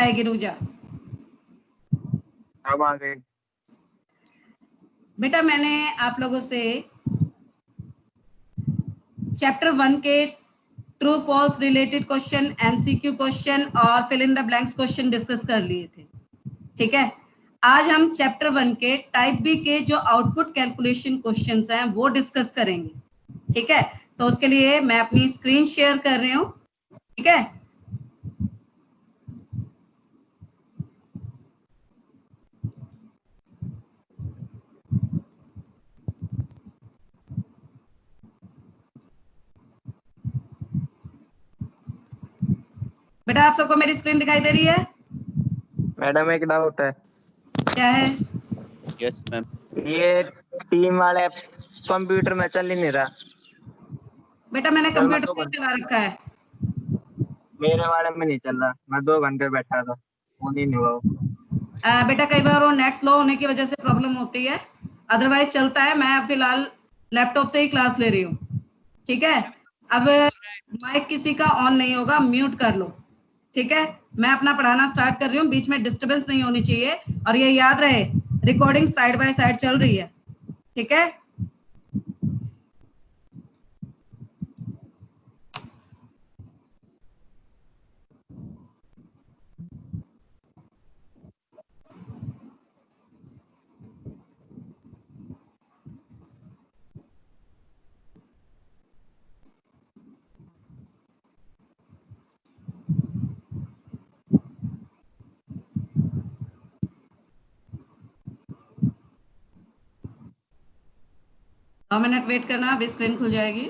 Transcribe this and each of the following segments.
आएगी, रुक जा। अब आ गई। बेटा मैंने आप लोगों से चैप्टर 1 के true false related question, MCQ question और fill in the blanks question discuss कर लिए थे, ठीक है। आज हम चैप्टर 1 के टाइप बी के जो आउटपुट कैलकुलेशन क्वेश्चंस हैं वो डिस्कस करेंगे, ठीक है। तो उसके लिए मैं अपनी स्क्रीन शेयर कर रही हूँ, ठीक है। बेटा आप सबको मेरी स्क्रीन दिखाई दे रही है? मैडम एक डाउट है। क्या है? Yes ma'am. ये टीम वाले कंप्यूटर में चल ही नहीं रहा। बेटा मैंने चल मैं कंप्यूटर 2 पे घंटे, चला रखा है। मेरे वाले में नहीं चल रहा। मैं 2 घंटे बैठा था, वो नहीं हुआ। बेटा कई बार वो नेट स्लो होने की वजह से प्रॉब्लम होती है, अदरवाइज चलता है। मैं फिलहाल लैपटॉप से ही क्लास ले रही हूँ, ठीक है। अब माइक किसी का ऑन नहीं होगा, म्यूट कर लो, ठीक है। मैं अपना पढ़ाना स्टार्ट कर रही हूँ, बीच में डिस्टरबेंस नहीं होनी चाहिए। और ये याद रहे रिकॉर्डिंग साइड बाय साइड चल रही है, ठीक है। दो मिनट वेट करना, अभी स्क्रीन खुल जाएगी।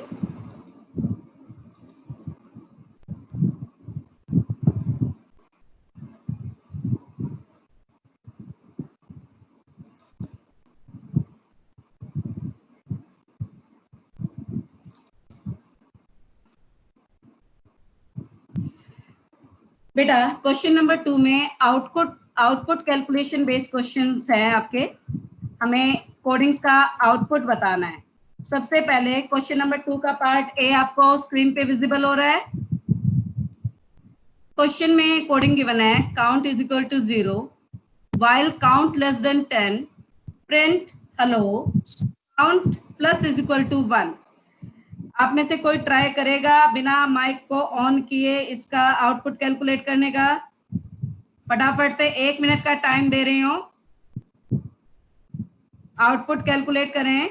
बेटा क्वेश्चन नंबर 2 में आउटपुट कैलकुलेशन बेस्ड क्वेश्चंस हैं आपके। हमें कोडिंग्स का आउटपुट बताना है। सबसे पहले क्वेश्चन नंबर 2 का पार्ट ए आपको स्क्रीन पे विजिबल हो रहा है। क्वेश्चन में कोडिंग गिवन है, count is equal to 0 while count less than 10 print hello count plus is equal to 1। आप में से कोई ट्राई करेगा बिना माइक को ऑन किए इसका आउटपुट कैलकुलेट करने का? फटाफट से 1 मिनट का टाइम दे रही हूँ, आउटपुट कैलकुलेट करें।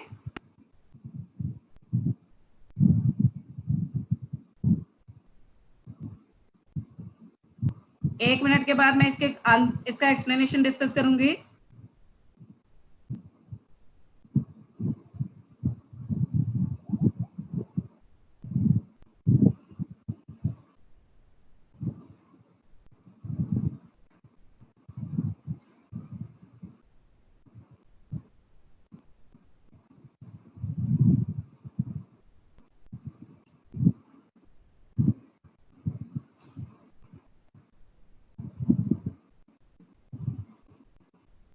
एक मिनट के बाद मैं इसका एक्सप्लेनेशन डिस्कस करूंगी।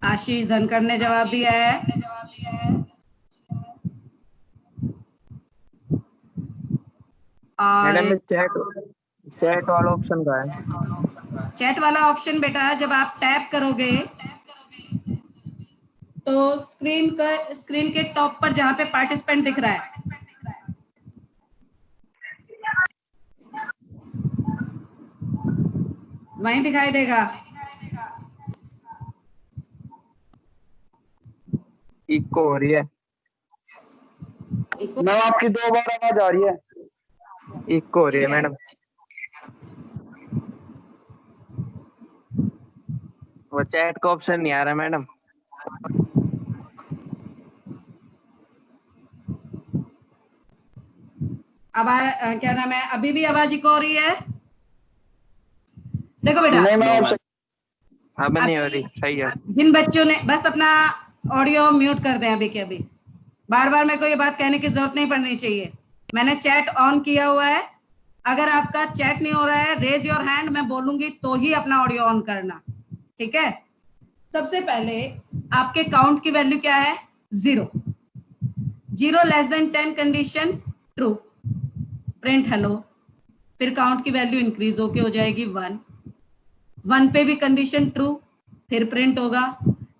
आशीष धनखड़ ने जवाब दिया है। मैडम और चैट वाला ऑप्शन का है। चैट वाला ऑप्शन बेटा जब आप टैप करोगे तो स्क्रीन के टॉप पर जहां पे पार्टिसिपेंट दिख रहा है, वहीं दिखाई देगा। इको हो रही है। मैम आपकी 2 बार आवाज आ रही है। इको हो रही है मैडम। वो चैट का ऑप्शन नहीं आ रहा मैडम। अब क्या नाम है, अभी भी आवाज इको हो रही है? देखो बेटा, नहीं मैम अब नहीं हो रही, सही है। जिन बच्चों ने बस अपना ऑडियो म्यूट कर दें अभी के अभी। बार बार मेरे को ये बात कहने की जरूरत नहीं पड़नी चाहिए। मैंने चैट ऑन किया हुआ है। अगर आपका चैट नहीं हो रहा है, रेज योर हैंड, मैं बोलूंगी तो ही अपना ऑडियो ऑन करना, ठीक है। सबसे पहले आपके काउंट की वैल्यू क्या है? 0 less then 10 condition true, print hello, फिर काउंट की वैल्यू इंक्रीज होके हो जाएगी 1, 1 पे भी कंडीशन ट्रू, फिर प्रिंट होगा,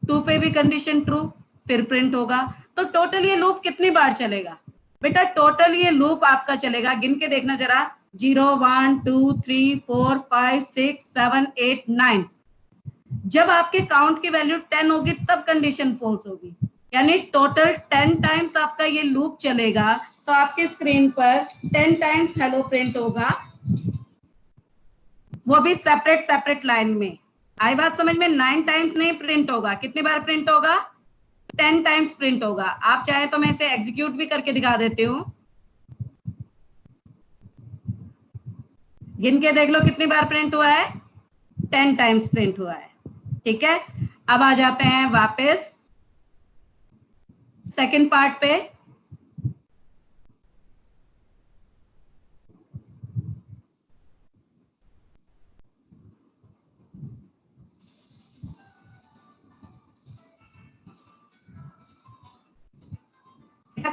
2 पे भी कंडीशन ट्रू, फिर प्रिंट होगा। तो टोटल ये लूप कितनी बार चलेगा बेटा? टोटल ये लूप आपका चलेगा, गिन के देखना जरा, 0 1 2 3 4 5 6 7 8 9। जब आपके काउंट की वैल्यू 10 होगी तब कंडीशन फॉल्स होगी, यानी टोटल 10 टाइम्स आपका ये लूप चलेगा। तो आपकी स्क्रीन पर 10 टाइम्स हेलो प्रिंट होगा, वो भी सेपरेट सेपरेट लाइन में। आई बात समझ में? 9 टाइम्स नहीं प्रिंट होगा। कितनी बार प्रिंट होगा? 10 टाइम्स प्रिंट होगा। आप चाहे तो मैं इसे एग्जीक्यूट भी करके दिखा देती हूँ, गिन के देख लो कितनी बार प्रिंट हुआ है, 10 टाइम्स प्रिंट हुआ है। ठीक है, अब आ जाते हैं वापस सेकंड पार्ट पे।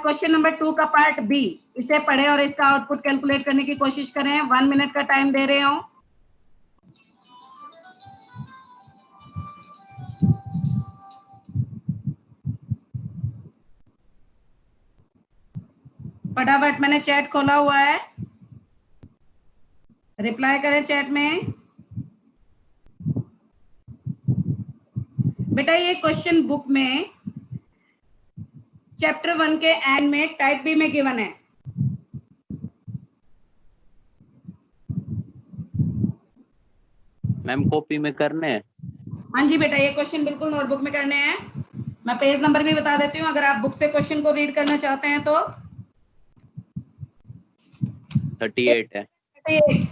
क्वेश्चन नंबर 2 का पार्ट बी, इसे पढ़े और इसका आउटपुट कैलकुलेट करने की कोशिश करें। 1 मिनट का टाइम दे रहे हो। फटाफट, मैंने चैट खोला हुआ है, रिप्लाई करें चैट में। बेटा ये क्वेश्चन बुक में चैप्टर 1 के एंड में टाइप बी में गिवन है। मैम कॉपी में करने हैं? हाँ जी बेटा, ये क्वेश्चन बिल्कुल नोटबुक में करने हैं। मैं पेज नंबर भी बता देती हूँ अगर आप बुक से क्वेश्चन को रीड करना चाहते हैं तो। 38 है। 38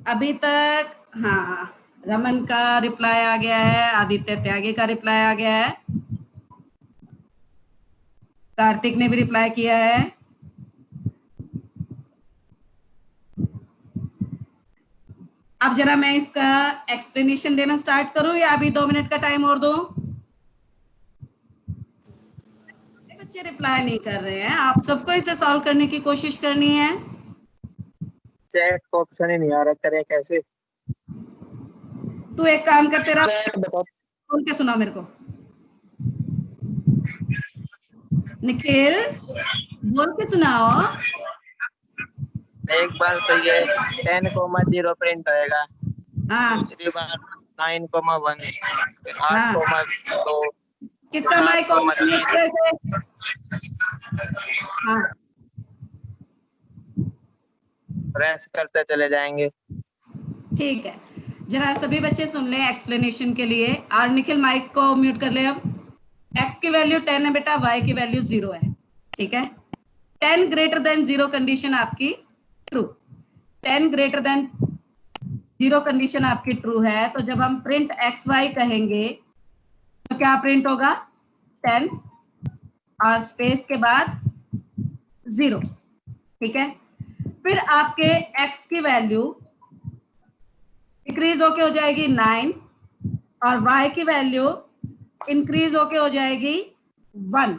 अभी तक। हाँ, रमन का रिप्लाई आ गया है, आदित्य त्यागी का रिप्लाई आ गया है, कार्तिक ने भी रिप्लाई किया है। अब जरा मैं इसका एक्सप्लेनेशन देना स्टार्ट करूं या अभी 2 मिनट का टाइम और दूं? बच्चे रिप्लाई नहीं कर रहे हैं, आप सबको इसे सॉल्व करने की कोशिश करनी है। चैट का ऑप्शन ही नहीं आ रहा, करें कैसे? तू एक काम कर, तेरा बताओ। बोल के सुना मेरे को। निखिल बोल के सुनाओ। एक बार तो ये 10,0 प्रिंट होएगा, हाँ दूसरी बार 9,1, फिर हाँ, 8,2, किसका माइक ऑन 7,3। है? हाँ प्रेस करते चले जाएंगे। ठीक है, जरा सभी बच्चे सुन लें एक्सप्लेनेशन के लिए। और निखिल माइक को म्यूट कर ले। अब x की वैल्यू 10 है बेटा, y की वैल्यू 0 है। ठीक है, 10 ग्रेटर देन 0 कंडीशन आपकी ट्रू, 10 ग्रेटर देन 0 कंडीशन आपकी ट्रू है। तो जब हम प्रिंट एक्स वाई कहेंगे तो क्या प्रिंट होगा? 10 और स्पेस के बाद 0। ठीक है, फिर आपके x की वैल्यू डिक्रीज होके हो जाएगी 9 और y की वैल्यू इंक्रीज होके हो जाएगी 1।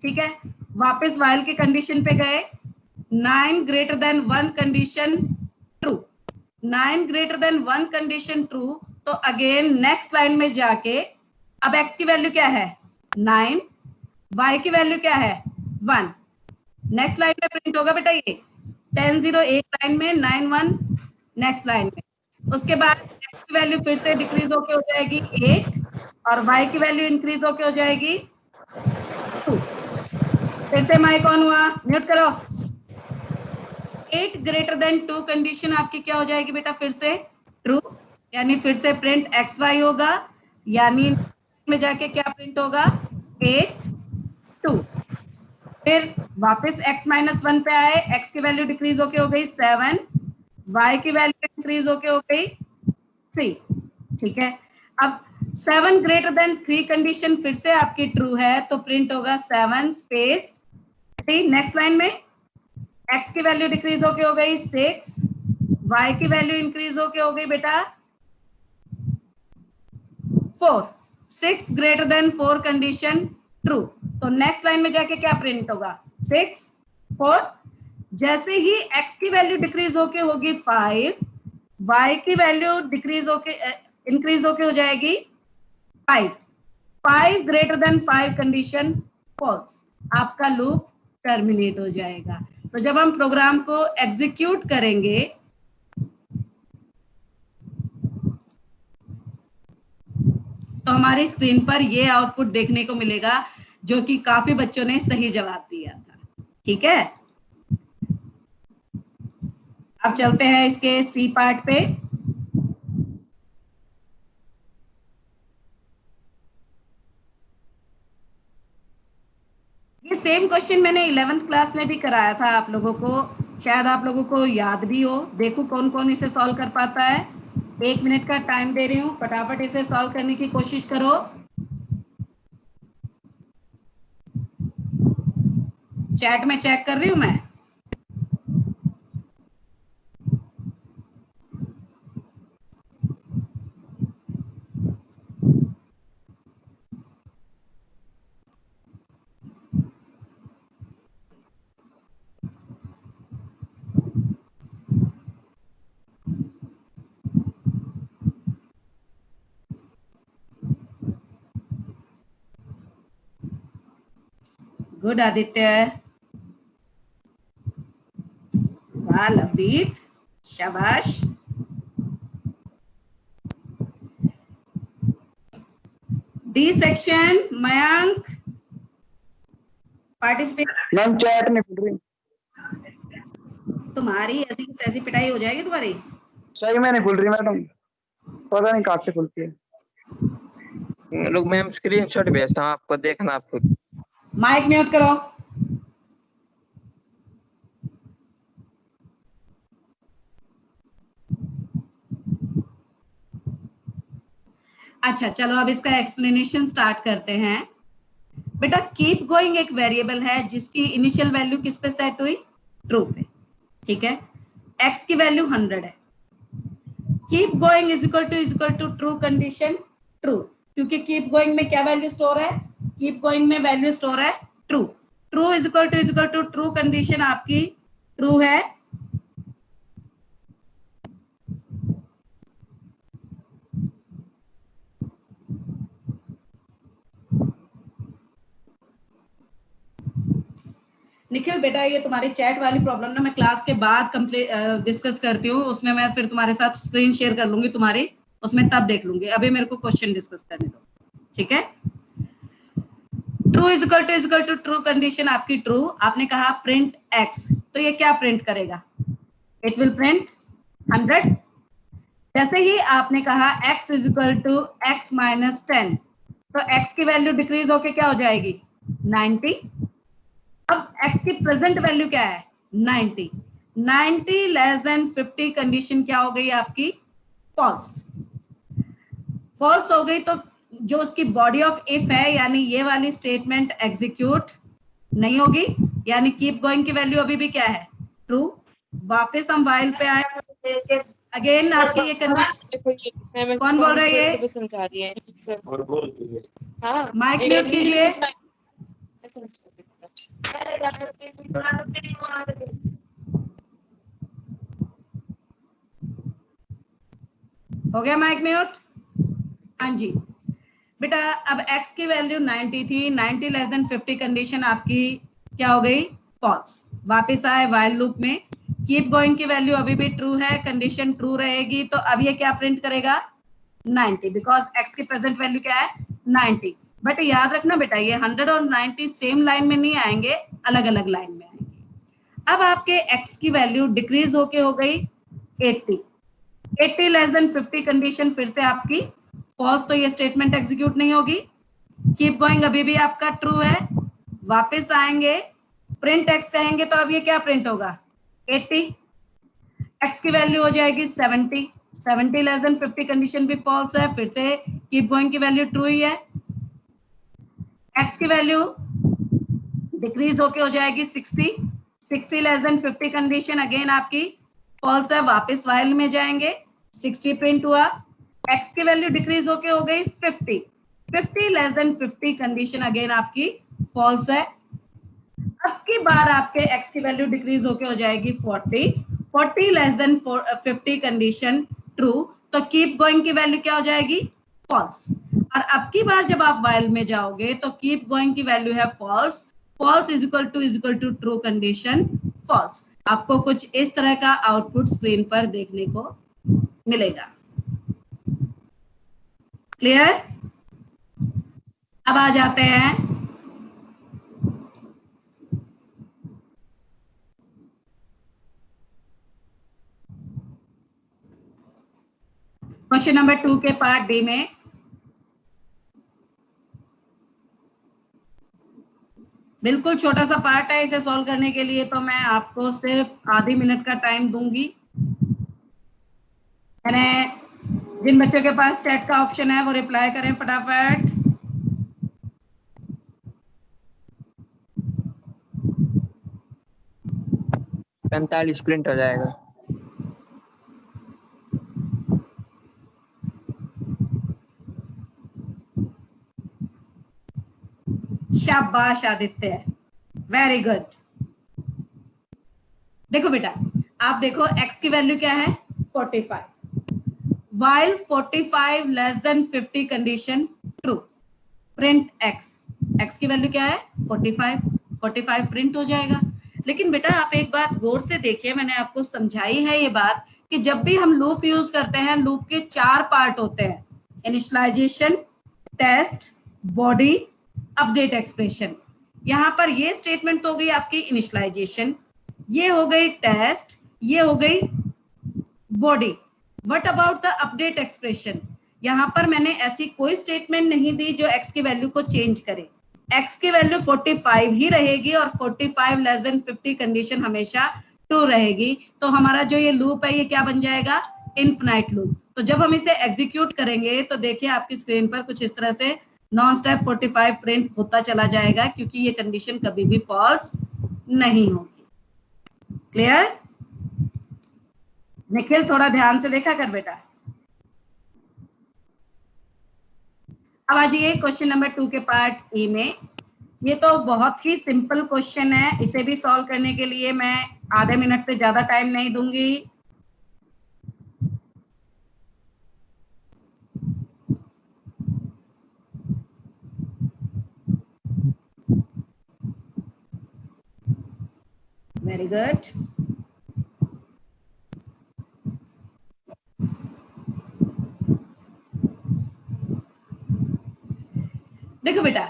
ठीक है, वापस वाइल की कंडीशन पे गए, 9 greater than 1 condition true, 9 greater than 1 condition true. तो अगेन नेक्स्ट लाइन में जाके अब x की वैल्यू क्या है? 9, y की वैल्यू क्या है? 1। नेक्स्ट लाइन में प्रिंट होगा बेटा ये 10 0 एक लाइन में, 9 1 नेक्स्ट लाइन में। उसके बाद x की वैल्यू फिर से डिक्रीज होके हो जाएगी 8 और y की वैल्यू इंक्रीज होके हो जाएगी 2। फिर से माइक ऑन हुआ, म्यूट करो। 8 ग्रेटर देन 2 कंडीशन आपकी क्या हो जाएगी बेटा? फिर से ट्रू, यानी फिर से प्रिंट एक्स वाई होगा, यानी में जाके क्या प्रिंट होगा? 8 2। फिर वापस x -1 पे आए, x की वैल्यू डिक्रीज होके हो गई 7, y की वैल्यू इंक्रीज होके हो गई 3। ठीक है, अब 7 ग्रेटर देन 3 कंडीशन फिर से आपकी ट्रू है, तो प्रिंट होगा 7 स्पेस 3। नेक्स्ट लाइन में x की वैल्यू डिक्रीज होके हो गई 6, y की वैल्यू इंक्रीज होके हो गई बेटा 4। 6 ग्रेटर देन 4 कंडीशन ट्रू, तो नेक्स्ट लाइन में जाके क्या प्रिंट होगा? 6 4। जैसे ही x की वैल्यू डिक्रीज होके होगी 5, y की वैल्यू डिक्रीज होके इंक्रीज होके हो जाएगी 5 ग्रेटर देन 5 कंडीशन फॉल्स, आपका लूप टर्मिनेट हो जाएगा। तो जब हम प्रोग्राम को एग्जीक्यूट करेंगे तो हमारी स्क्रीन पर ये आउटपुट देखने को मिलेगा, जो कि काफी बच्चों ने सही जवाब दिया था। ठीक है, अब चलते हैं इसके सी पार्ट पे। ये सेम क्वेश्चन मैंने 11th क्लास में भी कराया था आप लोगों को, शायद आप लोगों को याद भी हो। देखो कौन कौन इसे सॉल्व कर पाता है। 1 मिनट का टाइम दे रही हूँ, फटाफट इसे सॉल्व करने की कोशिश करो। चैट में चेक कर रही हूँ मैं। गुड आदित्य, वाह लवदीप, शाबाश। D section Mayank participate. Ma'am chat नहीं खुल रही। तुम्हारी ऐसी तैसी पिटाई हो जाएगी तुम्हारी। सही में नहीं खुल रही मैडम, पता नहीं कहाँ से खुलती है। लोग मैं स्क्रीनशॉट भेजता हूँ आपको, देखना आपको। माइक म्यूट करो। अच्छा चलो अब इसका एक्सप्लेनेशन स्टार्ट करते हैं। बेटा कीप गोइंग एक वेरिएबल है जिसकी इनिशियल वैल्यू किस पे सेट हुई, ट्रू पे। ठीक है, x की वैल्यू 100 है। Keep going is equal to true condition true, क्योंकि कीप गोइंग में क्या वैल्यू स्टोर है, कीप गोइंग में वैल्यू स्टोर है true. True is equal to true condition आपकी ट्रू है। निखिल बेटा ये तुम्हारी चैट वाली प्रॉब्लम ना मैं क्लास के बाद डिस्कस करती हूँ, उसमें मैं फिर तुम्हारे साथ स्क्रीन शेयर कर लूंगी तुम्हारी, उसमें तब देख लूंगी। अभी मेरे को क्वेश्चन डिस्कस करने दो, ठीक है। True is equal to true condition आपकी ट्रू। आपने कहा प्रिंट एक्स, तो ये क्या प्रिंट करेगा, इट विल प्रिंट 100। जैसे ही आपने कहा x is equal to x minus 10, तो x की वैल्यू डिक्रीज होके क्या हो जाएगी 90। अब x की प्रेजेंट वैल्यू क्या है 90, 90 लेस देन 50 कंडीशन क्या हो गई आपकी फॉल्स। फॉल्स हो गई तो जो उसकी बॉडी ऑफ इफ है यानी ये वाली स्टेटमेंट एग्जीक्यूट नहीं होगी, यानी कीप गोइंग की वैल्यू अभी भी क्या है ट्रू। वापस हम व्हाइल पे आए, अगेन आपकी ये कंडीशन। कौन बोल रहा है ये, समझा रही है माइक म्यूट कीजिए। हो गया माइक म्यूट, हाँ जी बेटा। अब x की वैल्यू 90 थी, 90 लेस देन 50 कंडीशन आपकी क्या हो गई फॉल्स। वापस आए व्हाइल लूप में, कीप गोइंग की वैल्यू अभी भी ट्रू है, कंडीशन ट्रू रहेगी, तो अब ये क्या प्रिंट करेगा 90, बिकॉज x की प्रेजेंट वैल्यू क्या है 90। बट याद रखना बेटा ये 100 और 90 सेम लाइन में नहीं आएंगे, अलग अलग लाइन में आएंगे। अब आपके x की वैल्यू डिक्रीज होके हो गई 80, 80 लेस देन 50 कंडीशन फिर से आपकी फॉल्स, तो ये स्टेटमेंट एग्जीक्यूट नहीं होगी। कीप गोइंग अभी भी आपका ट्रू है। वापस आएंगे प्रिंट x कहेंगे, तो अब ये क्या प्रिंट होगा 80, x की वैल्यू हो जाएगी 70, 70 लेस देन 50 कंडीशन भी फॉल्स है, फिर से कीप गोइंग की वैल्यू ट्रू ही है। x की वैल्यू डिक्रीज होके हो जाएगी 60, 60 लेस देन 50 कंडीशन अगेन आपकी फॉल्स है, वापस व्हाइल में जाएंगे 60 प्रिंट हुआ। x की वैल्यू डिक्रीज होके हो गई 50, 50 लेस देन 50 कंडीशन अगेन आपकी फॉल्स है। अब की बार आपके x की वैल्यू डिक्रीज होके हो जाएगी 40 लेस देन 50 कंडीशन ट्रू, तो कीप गोइंग की वैल्यू क्या हो जाएगी? फॉल्स। और अब की बार जब आप while में जाओगे तो कीप गोइंग की वैल्यू है false, false is equal to true condition false. आपको कुछ इस तरह का आउटपुट स्क्रीन पर देखने को मिलेगा। क्लियर? अब आ जाते हैं क्वेश्चन नंबर 2 के पार्ट डी में। बिल्कुल छोटा सा पार्ट है, इसे सॉल्व करने के लिए तो मैं आपको सिर्फ आधी मिनट का टाइम दूंगी। मैंने जिन बच्चों के पास चैट का ऑप्शन है वो रिप्लाई करें फटाफट। पैंतालीस प्रिंट हो जाएगा। शाबाश आदित्य, वेरी गुड। देखो बेटा, आप देखो x की वैल्यू क्या है? 45। while 45 less than 50 condition true, print x की वैल्यू क्या है? 45 प्रिंट हो जाएगा। लेकिन बेटा आप एक बात गौर से देखिए, मैंने आपको समझाई है ये बात कि जब भी हम लूप यूज करते हैं, लूप के 4 पार्ट होते हैं, initialisation, test, body, update expression. यहाँ पर ये स्टेटमेंट तो हो गई आपकी इनिशियलाइजेशन, ये हो गई टेस्ट, ये हो गई body. What about the update expression? यहाँ पर मैंने ऐसी कोई स्टेटमेंट नहीं दी जो x की वैल्यू को चेंज करे। x की वैल्यू 45 ही रहेगी और 45 लेस देन 50 कंडीशन हमेशा ट्रू रहेगी। तो हमारा जो ये लूप है ये क्या बन जाएगा? Infinite loop. तो जब हम इसे एग्जीक्यूट करेंगे तो देखिए आपकी स्क्रीन पर कुछ इस तरह से नॉन स्टॉप 45 प्रिंट होता चला जाएगा, क्योंकि ये कंडीशन कभी भी फॉल्स नहीं होगी। क्लियर? निखिल थोड़ा ध्यान से देखा कर बेटा। अब आ जाइए क्वेश्चन नंबर 2 के पार्ट ई में। ये तो बहुत ही सिंपल क्वेश्चन है, इसे भी सॉल्व करने के लिए मैं आधे मिनट से ज्यादा टाइम नहीं दूंगी। Very good. देखो बेटा,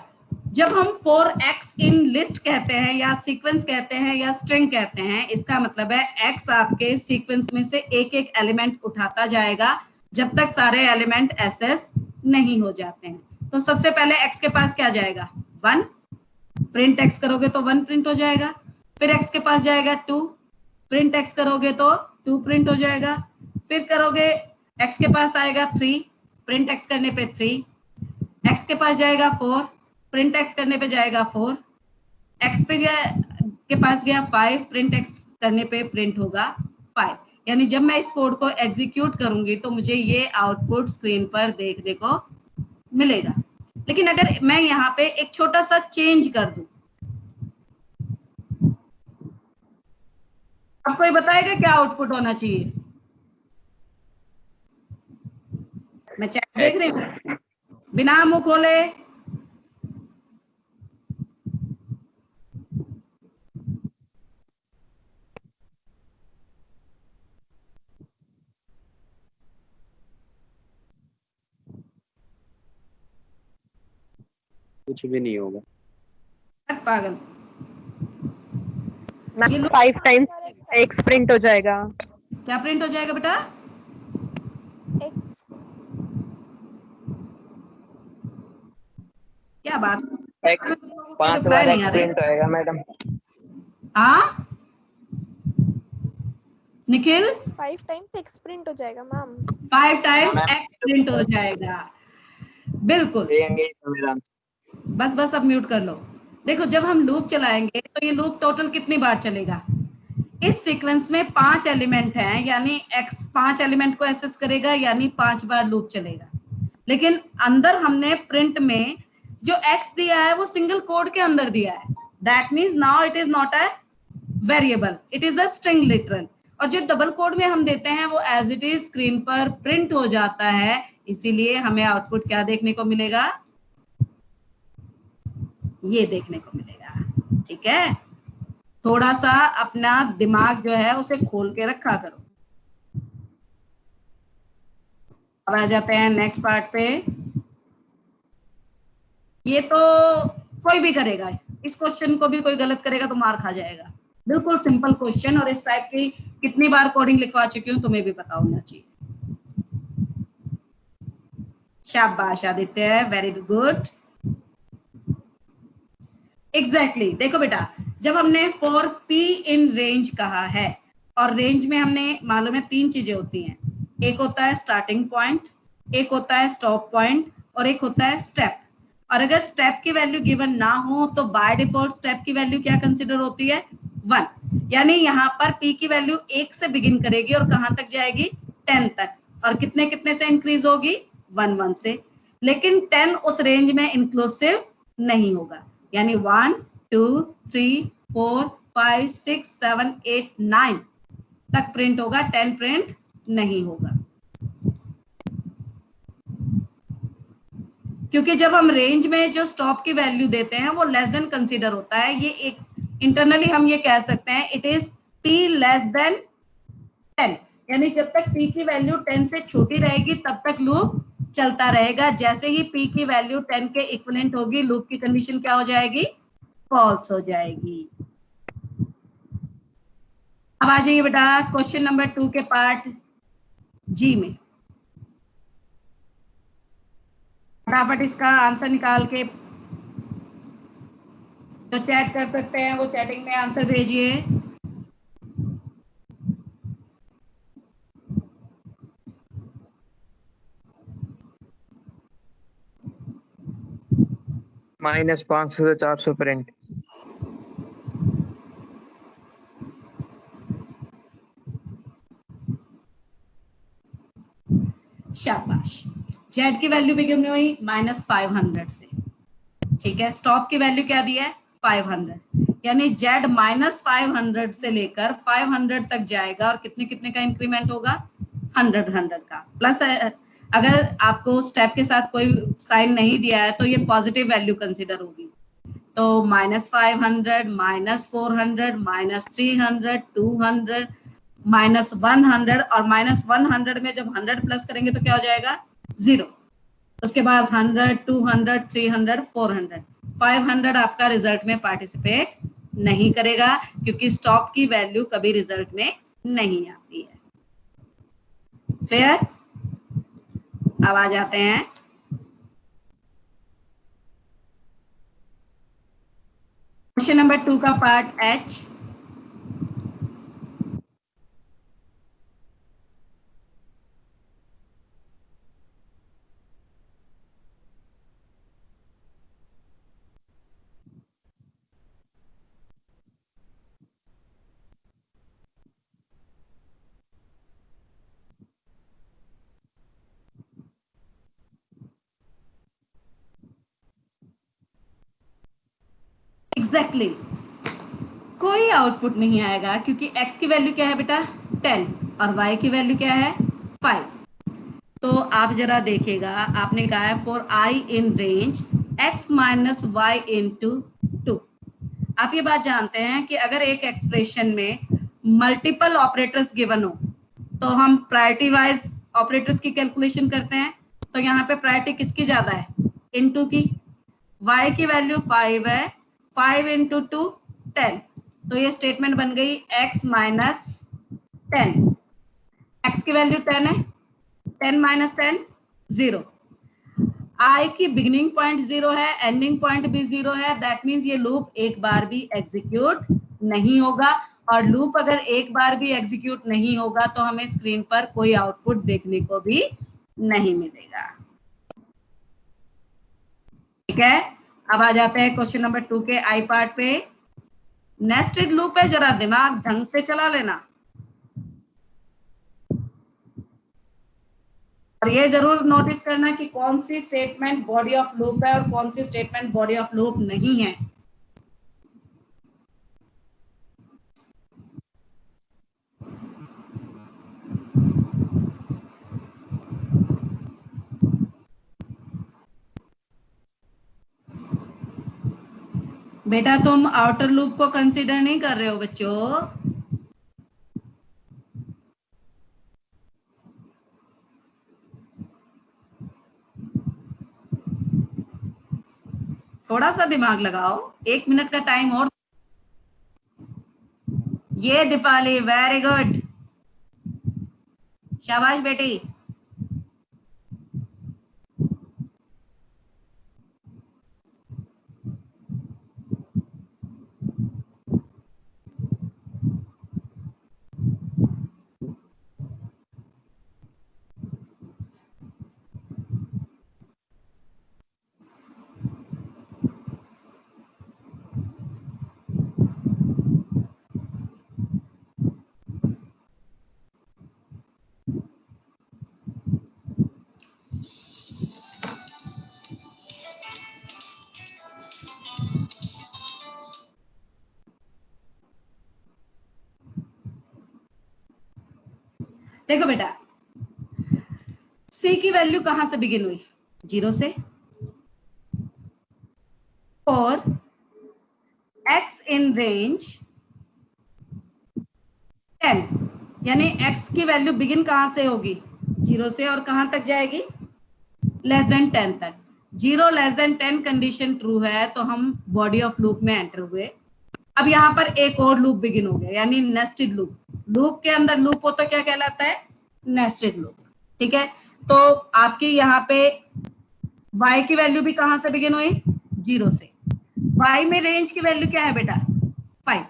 जब हम 4x इन लिस्ट कहते हैं या सीक्वेंस कहते हैं या स्ट्रिंग कहते हैं, इसका मतलब है x आपके सीक्वेंस में से एक एक एलिमेंट उठाता जाएगा जब तक सारे एलिमेंट एसएस नहीं हो जाते हैं। तो सबसे पहले x के पास क्या जाएगा? 1, प्रिंट x करोगे तो 1 प्रिंट हो जाएगा। फिर x के पास जाएगा 2, प्रिंट x करोगे तो 2 प्रिंट हो जाएगा। फिर करोगे x के पास आएगा 3, प्रिंट x करने पे 3, x के पास जाएगा 4, प्रिंट x करने पे जाएगा 4, x पे के पास गया 5, प्रिंट x करने पे प्रिंट होगा 5। यानी जब मैं इस कोड को एग्जीक्यूट करूंगी तो मुझे ये आउटपुट स्क्रीन पर देखने को मिलेगा। लेकिन अगर मैं यहाँ पे एक छोटा सा चेंज कर दूं, अब कोई बताएगा क्या आउटपुट होना चाहिए? मैं चैट देख रही हूँ, बिना मुंह खोले। कुछ भी नहीं होगा। पागल। मैम 5 टाइम्स x प्रिंट हो जाएगा। क्या प्रिंट हो जाएगा बेटा? x। क्या बात? 5 बार x प्रिंट होएगा मैडम। हाँ निखिल, 5 टाइम्स x प्रिंट हो जाएगा मैम। 5 टाइम x प्रिंट हो जाएगा, बिल्कुल। देंगे तो मेरा बस बस अब म्यूट कर लो। देखो जब हम लूप चलाएंगे तो ये लूप टोटल कितनी बार चलेगा? इस सीक्वेंस में 5 एलिमेंट हैं, यानी x 5 एलिमेंट को एक्सेस करेगा, यानी 5 बार लूप चलेगा। लेकिन अंदर हमने प्रिंट में जो x दिया है वो सिंगल कोड के अंदर दिया है, that means now it is not a variable, it is a string literal. और जो डबल कोड में हम देते हैं वो एज इट इज स्क्रीन पर प्रिंट हो जाता है, इसीलिए हमें आउटपुट क्या देखने को मिलेगा, ये देखने को मिलेगा। ठीक है, थोड़ा सा अपना दिमाग जो है उसे खोल के रखा करो। अब आ जाते हैं नेक्स्ट पार्ट पे। ये तो कोई भी करेगा, इस क्वेश्चन को भी कोई गलत करेगा तो मार खा जाएगा। बिल्कुल सिंपल क्वेश्चन, और इस टाइप की कितनी बार कोडिंग लिखवा चुकी हूँ तुम्हें भी पता होना चाहिए। शाबाश आदित्य, वेरी गुड। एग्जैक्टली देखो बेटा, जब हमने फॉर पी इन रेंज कहा है, और रेंज में हमने मालूम है 3 चीजें होती हैं, एक होता है स्टार्टिंग पॉइंट, एक होता है स्टॉप पॉइंट, और एक होता है स्टेप। और अगर स्टेप की वैल्यू गिवन ना हो तो बाय डिफॉल्ट स्टेप की वैल्यू क्या कंसिडर होती है, 1। यानी यहाँ पर पी की वैल्यू 1 से बिगिन करेगी और कहां तक जाएगी, 10 तक, और कितने कितने से इंक्रीज होगी, 1 1 से। लेकिन 10 उस रेंज में इंक्लूसिव नहीं होगा, यानी 1 2 3 4 5 6 7 8 9 तक प्रिंट होगा, 10 प्रिंट नहीं होगा। क्योंकि जब हम रेंज में जो स्टॉप की वैल्यू देते हैं वो लेस देन कंसीडर होता है। ये एक इंटरनली हम ये कह सकते हैं, it is P less than 10, यानी जब तक पी की वैल्यू 10 से छोटी रहेगी तब तक लूप चलता रहेगा। जैसे ही पी की वैल्यू 10 के इक्विवेलेंट होगी, लूप की कंडीशन क्या हो जाएगी, फॉल्स हो जाएगी। अब आ जाइए बेटा क्वेश्चन नंबर 2 के पार्ट जी में। फटाफट इसका आंसर निकाल के जो चैट कर सकते हैं वो चैटिंग में आंसर भेजिए। -500 से 400 प्रिंट। शाबाश, जेड की वैल्यू भी कितनी हुई, -500 से। ठीक है, स्टॉप की वैल्यू क्या दी है, 500, यानी जेड -500 से लेकर 500 तक जाएगा, और कितने कितने का इंक्रीमेंट होगा, 100 100 का। प्लस अगर आपको स्टेप के साथ कोई साइन नहीं दिया है तो ये पॉजिटिव वैल्यू कंसिडर होगी। तो -500 -400 -300 200 -100, और -100 में जब 100 प्लस करेंगे तो क्या हो जाएगा, 0। उसके बाद 100 200 300 400 500 आपका रिजल्ट में पार्टिसिपेट नहीं करेगा, क्योंकि स्टॉप की वैल्यू कभी रिजल्ट में नहीं आती है। क्लियर? अब आ जाते हैं क्वेश्चन नंबर 2 का पार्ट एच। एग्जैक्टली कोई आउटपुट नहीं आएगा, क्योंकि x की वैल्यू क्या है बेटा, 10, और y की वैल्यू क्या है, 5। तो आप जरा देखिएगा, आपने कहा है for i in range x minus y into 2। आप ये बात जानते हैं कि अगर एक एक्सप्रेशन में मल्टीपल ऑपरेटर्स गिवन हो तो हम प्रायोरिटी वाइज ऑपरेटर्स की कैलकुलेशन करते हैं। तो यहाँ पे प्रायोरिटी किसकी ज्यादा है, इनटू की। y की वैल्यू 5 है, 5 इंटू 2 10, तो ये स्टेटमेंट बन गई x माइनस 10। x की वैल्यू 10 है, 10 माइनस 10 0। i की बिगिनिंग पॉइंट 0 है, एंडिंग पॉइंट भी 0 है। दैट मीन्स ये लूप एक बार भी एग्जीक्यूट नहीं होगा, और लूप अगर एक बार भी एग्जीक्यूट नहीं होगा तो हमें स्क्रीन पर कोई आउटपुट देखने को भी नहीं मिलेगा। ठीक है, अब आ जाते हैं क्वेश्चन नंबर 2 के आई पार्ट पे। नेस्टेड लूप है, जरा दिमाग ढंग से चला लेना, और ये जरूर नोटिस करना कि कौन सी स्टेटमेंट बॉडी ऑफ लूप है और कौन सी स्टेटमेंट बॉडी ऑफ लूप नहीं है। बेटा तुम आउटर लूप को कंसीडर नहीं कर रहे हो बच्चों। थोड़ा सा दिमाग लगाओ, 1 मिनट का टाइम और। ये दीपाली, वेरी गुड, शाबाश बेटी। देखो बेटा, सी की वैल्यू कहां से बिगिन हुई? 0 से। और x इन रेंज 10, यानी x की वैल्यू बिगिन कहां से होगी? 0 से, और कहां तक जाएगी? लेस देन 10 तक। 0 लेस देन 10 कंडीशन ट्रू है तो हम बॉडी ऑफ लूप में एंटर हुए। अब यहाँ पर एक और लूप बिगिन हो गया, यानी नेस्टेड लूप। लूप के अंदर लूप हो तो क्या कहलाता है? Nested loop. ठीक है, तो आपकी यहाँ पे y की वैल्यू भी कहां से बिगिन हुई? 0 से। y में रेंज की वैल्यू क्या है बेटा? 5,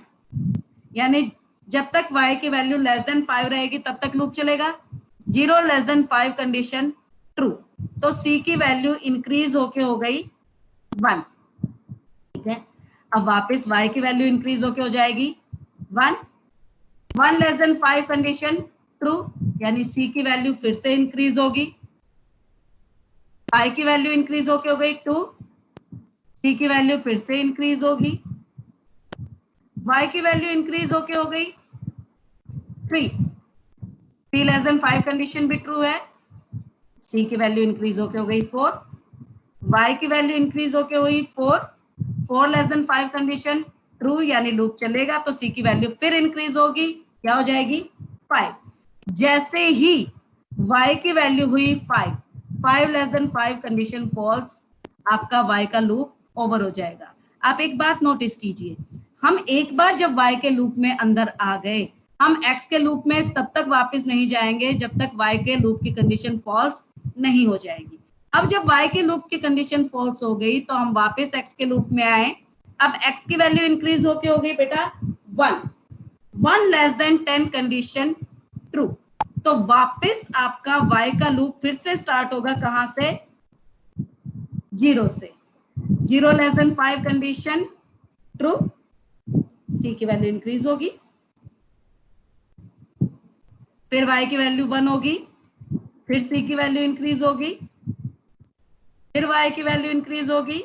यानी जब तक y की वैल्यू लेस देन 5 रहेगी तब तक लूप चलेगा। 0 लेस देन 5 कंडीशन ट्रू, तो c की वैल्यू इंक्रीज होके हो गई 1। ठीक है, अब वापस y की वैल्यू इंक्रीज होके हो जाएगी 1। 1 लेस देन 5 कंडीशन ट्रू, यानी c की वैल्यू फिर से इंक्रीज होगी। y की वैल्यू इंक्रीज होके हो गई 2, c की वैल्यू फिर से इंक्रीज होगी। y की वैल्यू इंक्रीज होके हो गई 3। 3 लेस देन 5 कंडीशन भी ट्रू है। c की वैल्यू इंक्रीज होके हो गई 4। y की वैल्यू इंक्रीज होके हुई 4। 4 लेस देन 5 कंडीशन ट्रू, यानी लूप चलेगा तो c की वैल्यू फिर इंक्रीज होगी, क्या हो जाएगी? 5। जैसे ही y की वैल्यू हुई 5, 5 लेस देन 5 कंडीशन फॉल्स, आपका y का लूप ओवर हो जाएगा। आप एक बात नोटिस कीजिए, हम एक बार जब y के लूप में अंदर आ गए, हम x के लूप में तब तक वापस नहीं जाएंगे जब तक y के लूप की कंडीशन फॉल्स नहीं हो जाएगी। अब जब y के लूप की कंडीशन फॉल्स हो गई तो हम वापस x के लूप में आए। अब x की वैल्यू इंक्रीज होके हो गई बेटा 1। 1 लेस देन 10 कंडीशन ट्रू, तो वापस आपका y का लूप फिर से स्टार्ट होगा, कहां से? 0 से। 0 less than 5 condition true, c की वैल्यू इंक्रीज होगी, फिर y की वैल्यू 1 होगी, फिर c की वैल्यू इंक्रीज होगी, फिर y की वैल्यू इंक्रीज होगी,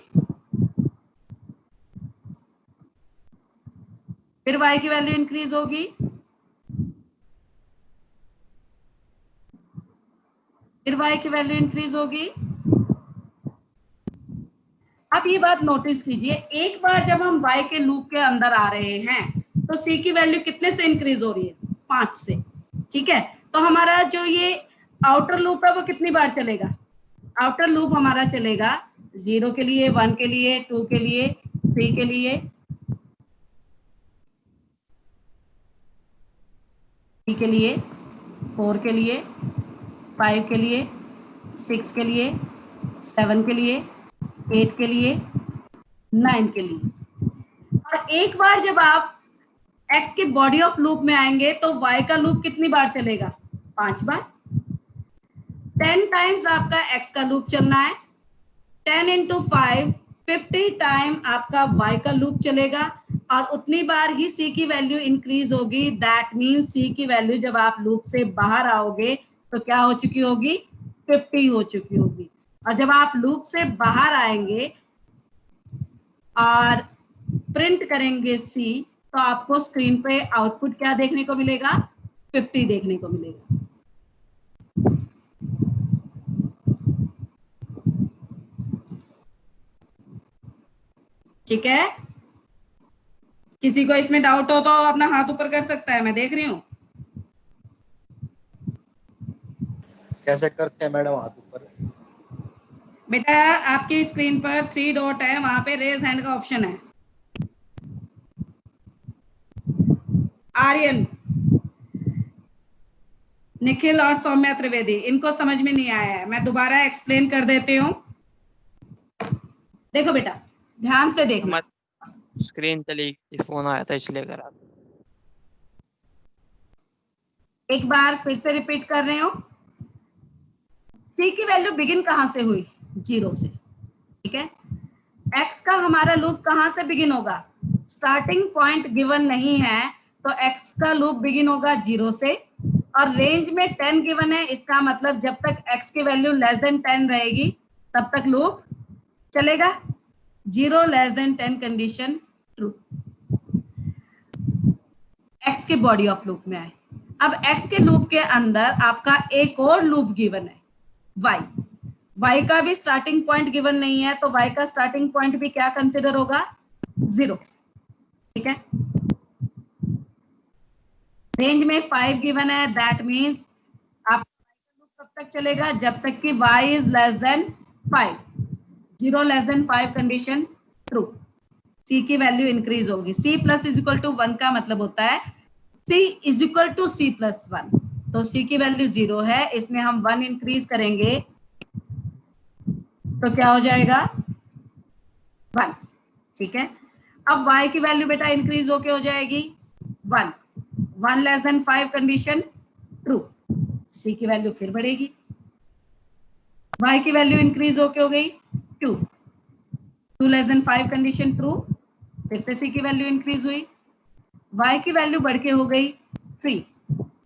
फिर y की वैल्यू इंक्रीज होगी, फिर y की वैल्यू इंक्रीज होगी। आप ये बात नोटिस कीजिए, एक बार जब हम y के लूप के अंदर आ रहे हैं तो c की वैल्यू कितने से इंक्रीज हो रही है? 5 से। ठीक है, तो हमारा जो ये आउटर लूप है वो कितनी बार चलेगा? आउटर लूप हमारा चलेगा 0 के लिए, 1 के लिए, 2 के लिए, 3 के लिए, 3 के लिए, 4 के लिए, 5 के लिए, 6 के लिए, 7 के लिए, 8 के लिए, 9 के लिए। और एक बार जब आप x के बॉडी ऑफ लूप में आएंगे तो y का लूप कितनी बार चलेगा? 5 बार। 10 टाइम्स आपका x का लूप चलना है। 10 into 5, 50 टाइम आपका y का लूप चलेगा, और उतनी बार ही c की वैल्यू इंक्रीज होगी। दैट मीन्स c की वैल्यू जब आप लूप से बाहर आओगे तो क्या हो चुकी होगी? 50 हो चुकी होगी। और जब आप लूप से बाहर आएंगे और प्रिंट करेंगे c, तो आपको स्क्रीन पे आउटपुट क्या देखने को मिलेगा? 50 देखने को मिलेगा। ठीक है, किसी को इसमें डाउट हो तो अपना हाथ ऊपर कर सकता है, मैं देख रही हूँ। कैसे करते हैं मैडम हाथ ऊपर? बेटा आपकी स्क्रीन पर 3 डॉट है, वहां पे रेज हैंड का ऑप्शन है। आर्यन, निखिल और सौम्या त्रिवेदी, इनको समझ में नहीं आया है, मैं दोबारा एक्सप्लेन कर देती हूँ। देखो बेटा ध्यान से देखना। स्क्रीन चली, फोन आया था इसलिए करा। एक बार फिर से रिपीट कर रही हूँ। सी की वैल्यू बिगिन कहां से हुई? 0 से, ठीक है। एक्स का हमारा लूप कहां से बिगिन होगा? स्टार्टिंग पॉइंट गिवन नहीं है तो एक्स का लूप बिगिन होगा 0 से, और रेंज में 10 गिवन है, इसका मतलब जब तक एक्स की वैल्यू लेस देन 10 रहेगी तब तक लूप चलेगा। 0 less then 10 condition true. X के बॉडी ऑफ लूप में आए। अब एक्स के लूप के अंदर आपका एक और लूप गिवन है, वाई। वाई का भी स्टार्टिंग पॉइंट गिवन नहीं है तो वाई का स्टार्टिंग पॉइंट भी क्या कंसिडर होगा? 0, ठीक है। रेंज में 5 गिवन है, दैट मींस आप लूप कब तक चलेगा? जब तक कि y is less than 5। 0 less than 5 condition true. c की वैल्यू इंक्रीज होगी। c plus is equal to 1 का मतलब होता है c is equal to c plus 1। तो c की वैल्यू 0 है, इसमें हम 1 इंक्रीज करेंगे तो क्या हो जाएगा? 1, ठीक है। अब y की वैल्यू बेटा इंक्रीज होके हो जाएगी 1। 1 less than 5 condition true. c की वैल्यू फिर बढ़ेगी। y की वैल्यू इंक्रीज होके हो गई 2। 2 लेस देन 5 कंडीशन ट्रू। फिर से c की वैल्यू इंक्रीज हुई। y की वैल्यू बढ़ के हो गई 3।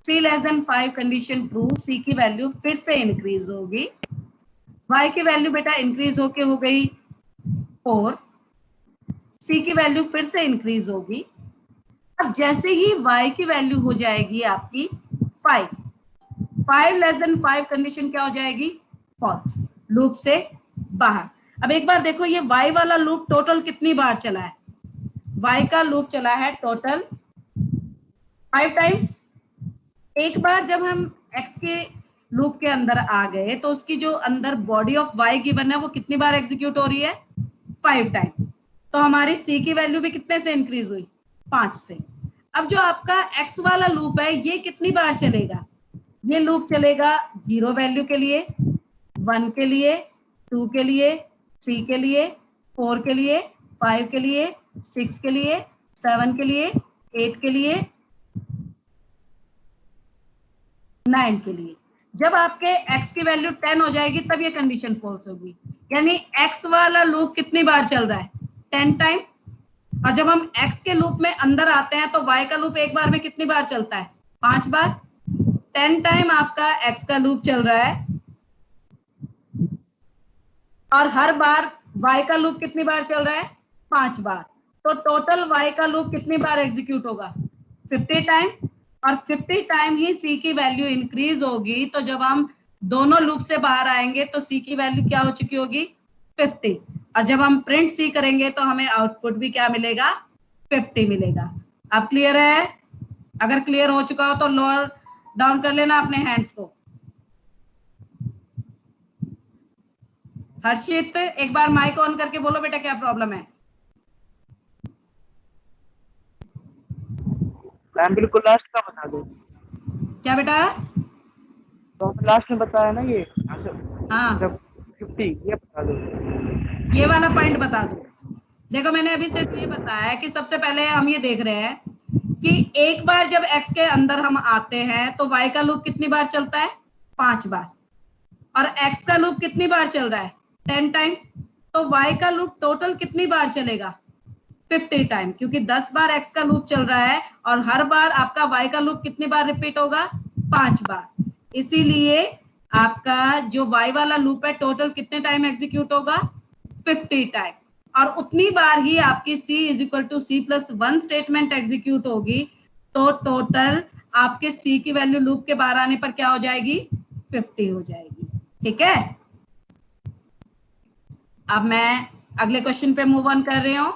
3 less than 5 condition true. c की वैल्यू फिर से इंक्रीज होगी। y की वैल्यू बेटा इंक्रीज होके हो गई 4। c की वैल्यू फिर से इंक्रीज होगी। अब जैसे ही y की वैल्यू हो जाएगी आपकी 5, 5 लेस देन 5 कंडीशन क्या हो जाएगी? फॉल्स, लूप से बाहर। अब एक बार देखो ये y वाला लूप टोटल कितनी बार चला है? y का लूप चला है टोटल 5 टाइम्स। एक बार जब हम x के लूप के अंदर आ गए तो उसकी जो अंदर बॉडी ऑफ y गिवन है वो कितनी बार एग्जीक्यूट हो रही है? 5 टाइम। तो हमारी c की वैल्यू भी कितने से इंक्रीज हुई? 5 से। अब जो आपका x वाला लूप है ये कितनी बार चलेगा? ये लूप चलेगा 0 वैल्यू के लिए, 1 के लिए, 2 के लिए, 3 के लिए, 4 के लिए, 5 के लिए, 6 के लिए, 7 के लिए, 8 के लिए, 9 के लिए। जब आपके x की वैल्यू 10 हो जाएगी तब ये कंडीशन फॉल्स होगी। यानी x वाला लूप कितनी बार चल रहा है? 10 टाइम। और जब हम x के लूप में अंदर आते हैं तो y का लूप एक बार में कितनी बार चलता है? 5 बार। 10 टाइम आपका x का लूप चल रहा है और हर बार y का लूप कितनी बार चल रहा है? 5 बार। तो टोटल y का लूप कितनी बार एग्जीक्यूट होगा? 50 टाइम। और 50 टाइम ही c की वैल्यू इंक्रीज होगी। तो जब हम दोनों लूप से बाहर आएंगे तो c की वैल्यू क्या हो चुकी होगी? 50। और जब हम प्रिंट c करेंगे तो हमें आउटपुट भी क्या मिलेगा? 50 मिलेगा। अब क्लियर है? अगर क्लियर हो चुका हो तो लोअर डाउन कर लेना अपने हैंड्स को। हर्षित एक बार माइक ऑन करके बोलो बेटा क्या प्रॉब्लम है? मैम बिल्कुल लास्ट का बता दो। क्या बेटा? तो आपने लास्ट में बताया ना ये हाँ जब 50 ये बता दो। ये वाला पॉइंट बता दो। देखो मैंने अभी सिर्फ ये बताया कि सबसे पहले हम ये देख रहे हैं कि एक बार जब x के अंदर हम आते हैं तो y का लूप कितनी बार चलता है? 5 बार। और x का लूप कितनी बार चल रहा है? 10 टाइम। तो y का लूप टोटल कितनी बार चलेगा? 50 टाइम, क्योंकि 10 बार x का लूप चल रहा है और हर बार आपका y का लूप कितनी बार रिपीट होगा? 5 बार। इसीलिए आपका जो y वाला लूप है टोटल कितने टाइम एग्जीक्यूट होगा? 50 टाइम। और उतनी बार ही आपकी c is equal to c plus 1 statement execute होगी। तो टोटल आपके c की वैल्यू लूप के बाहर आने पर क्या हो जाएगी? 50 हो जाएगी। ठीक है। अब मैं अगले क्वेश्चन पे मूव ऑन कर रही हूं।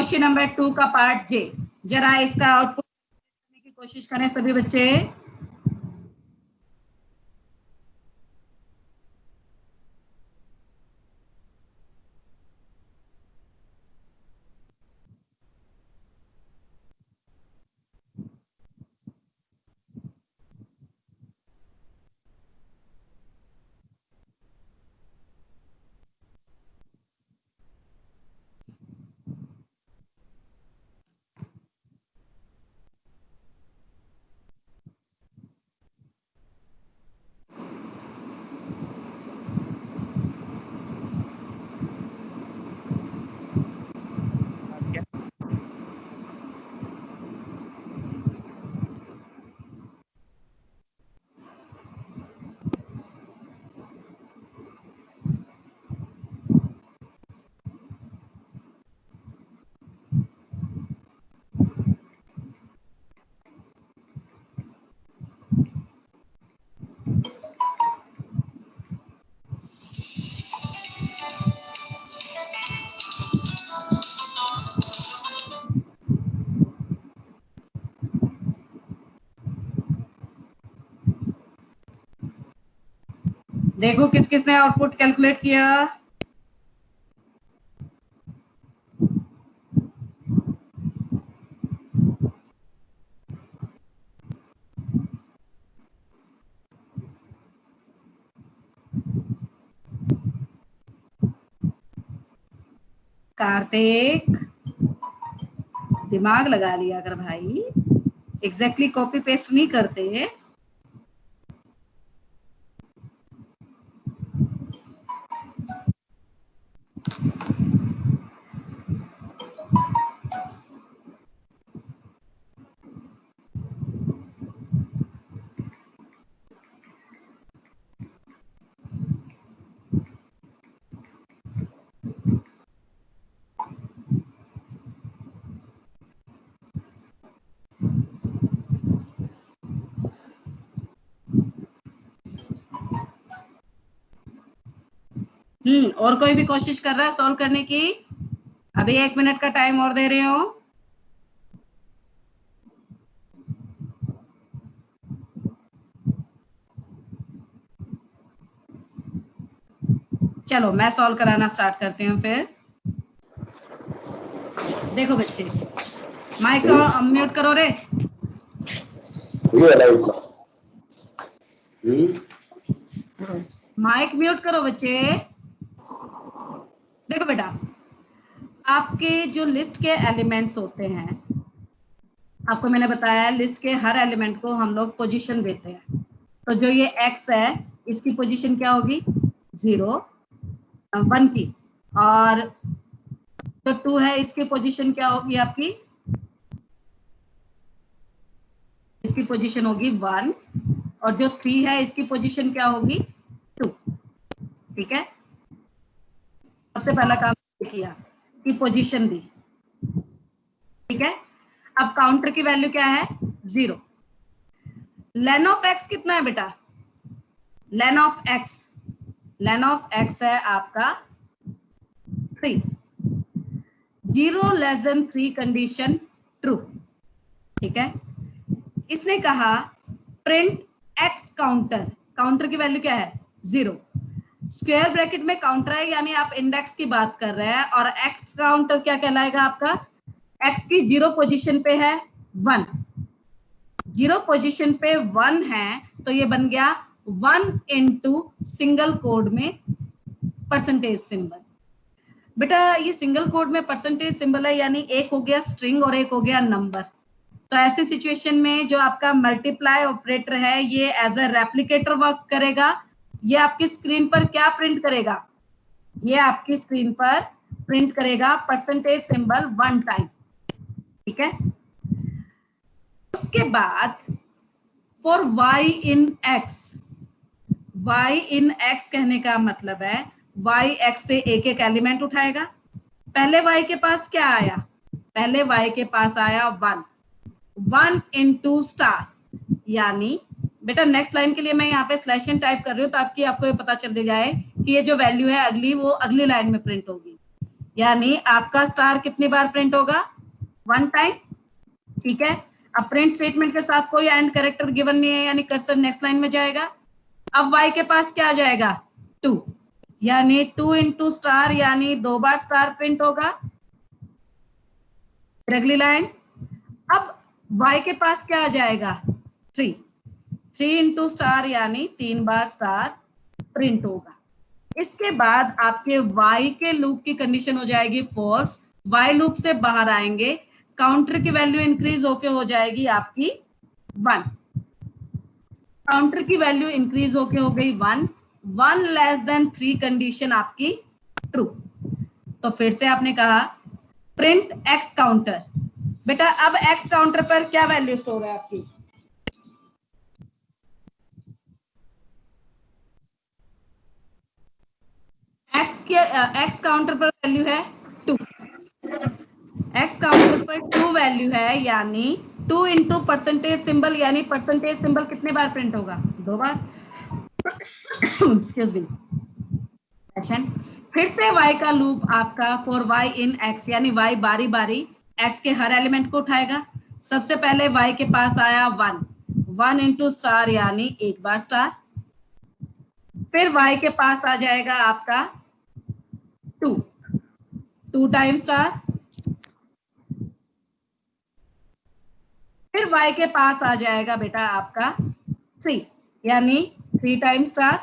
क्वेश्चन नंबर 2 का पार्ट जे। जरा इसका आउटपुट करने की कोशिश करें सभी बच्चे। देखो किस किसने आउटपुट कैलकुलेट किया। कार्तिक दिमाग लगा लिया कर भाई, एग्जैक्टली कॉपी पेस्ट नहीं करते। और कोई भी कोशिश कर रहा है सॉल्व करने की? अभी 1 मिनट का टाइम और दे रहे हो। चलो मैं सॉल्व कराना स्टार्ट करती हूँ फिर। देखो बच्चे, माइक म्यूट करो रे। माइक म्यूट करो बच्चे। देखो बेटा, आपके जो लिस्ट के एलिमेंट्स होते हैं, आपको मैंने बताया लिस्ट के हर एलिमेंट को हम लोग पोजीशन देते हैं। तो जो ये x है इसकी पोजीशन क्या होगी? 0 1 की, और जो 2 है इसकी पोजीशन क्या होगी आपकी? इसकी पोजीशन होगी 1, और जो 3 है इसकी पोजीशन क्या होगी? 2। ठीक है, सबसे पहला काम किया कि पोजीशन दी। ठीक है, अब काउंटर की वैल्यू क्या है? 0। लेन ऑफ x कितना है बेटा? लेन ऑफ x है आपका 3। 0 लेस देन 3 कंडीशन ट्रू। ठीक है, इसने कहा प्रिंट x काउंटर। काउंटर की वैल्यू क्या है? 0। स्क्वायर ब्रैकेट में काउंटर है, यानी आप इंडेक्स की बात कर रहे हैं, और x काउंटर क्या कहलाएगा आपका? x की 0 पोजीशन पे है 1। 0 पोजीशन पे 1 है तो ये बन गया 1 इंटू सिंगल कोड में परसेंटेज सिंबल। बेटा ये सिंगल कोड में परसेंटेज सिंबल है, यानी एक हो गया स्ट्रिंग और एक हो गया नंबर। तो ऐसे सिचुएशन में जो आपका मल्टीप्लाई ऑपरेटर है ये एज अ रेप्लिकेटर वर्क करेगा। ये आपकी स्क्रीन पर क्या प्रिंट करेगा? ये आपकी स्क्रीन पर प्रिंट करेगा परसेंटेज सिंबल 1 टाइम। ठीक है, उसके बाद for y in x, y in x कहने का मतलब है y x से एक एक एलिमेंट उठाएगा। पहले y के पास क्या आया? पहले y के पास आया 1 इंटू स्टार, यानी बेटा नेक्स्ट लाइन के लिए मैं यहाँ पे स्लैश इन टाइप कर रही हूँ ताकि आपको ये पता चल जाए कि ये जो वैल्यू है अगली वो अगली लाइन में प्रिंट होगी। यानी आपका स्टार कितनी बार प्रिंट होगा? 1 टाइम। ठीक है, अब प्रिंट स्टेटमेंट के साथ कोई एंड कैरेक्टर गिवन नहीं है, यानी कर्सर नेक्स्ट लाइन में जाएगा। अब y के पास क्या आ जाएगा? 2, यानी 2 इंटू स्टार, यानी 2 बार स्टार प्रिंट होगा। अगली लाइन, अब y के पास क्या आ जाएगा? 3 इंटू स्टार, यानी 3 बार स्टार प्रिंट होगा। इसके बाद आपके y के लूप की कंडीशन हो जाएगी फॉल्स, y लूप से बाहर आएंगे, काउंटर की वैल्यू इंक्रीज होके हो जाएगी आपकी 1। काउंटर की वैल्यू इंक्रीज होके हो गई 1 लेस देन 3 कंडीशन आपकी ट्रू। तो फिर से आपने कहा प्रिंट एक्स काउंटर। बेटा अब एक्स काउंटर पर क्या वैल्यू स्टोर है आपकी? एक्स काउंटर पर वैल्यू है 2। एक्स काउंटर पर 2 वैल्यू है, यानी 2 इंटू परसेंटेज सिंबल, यानी परसेंटेज सिंबल कितने बार प्रिंट होगा? 2 बार। Excuse me. फिर से y का लूप आपका फॉर y इन x, यानी y बारी बारी x के हर एलिमेंट को उठाएगा। सबसे पहले y के पास आया 1 इंटू स्टार, यानी 1 बार स्टार। फिर y के पास आ जाएगा आपका 2 टाइम स्टार। फिर y के पास आ जाएगा बेटा आपका 3, यानी 3 टाइम स्टार।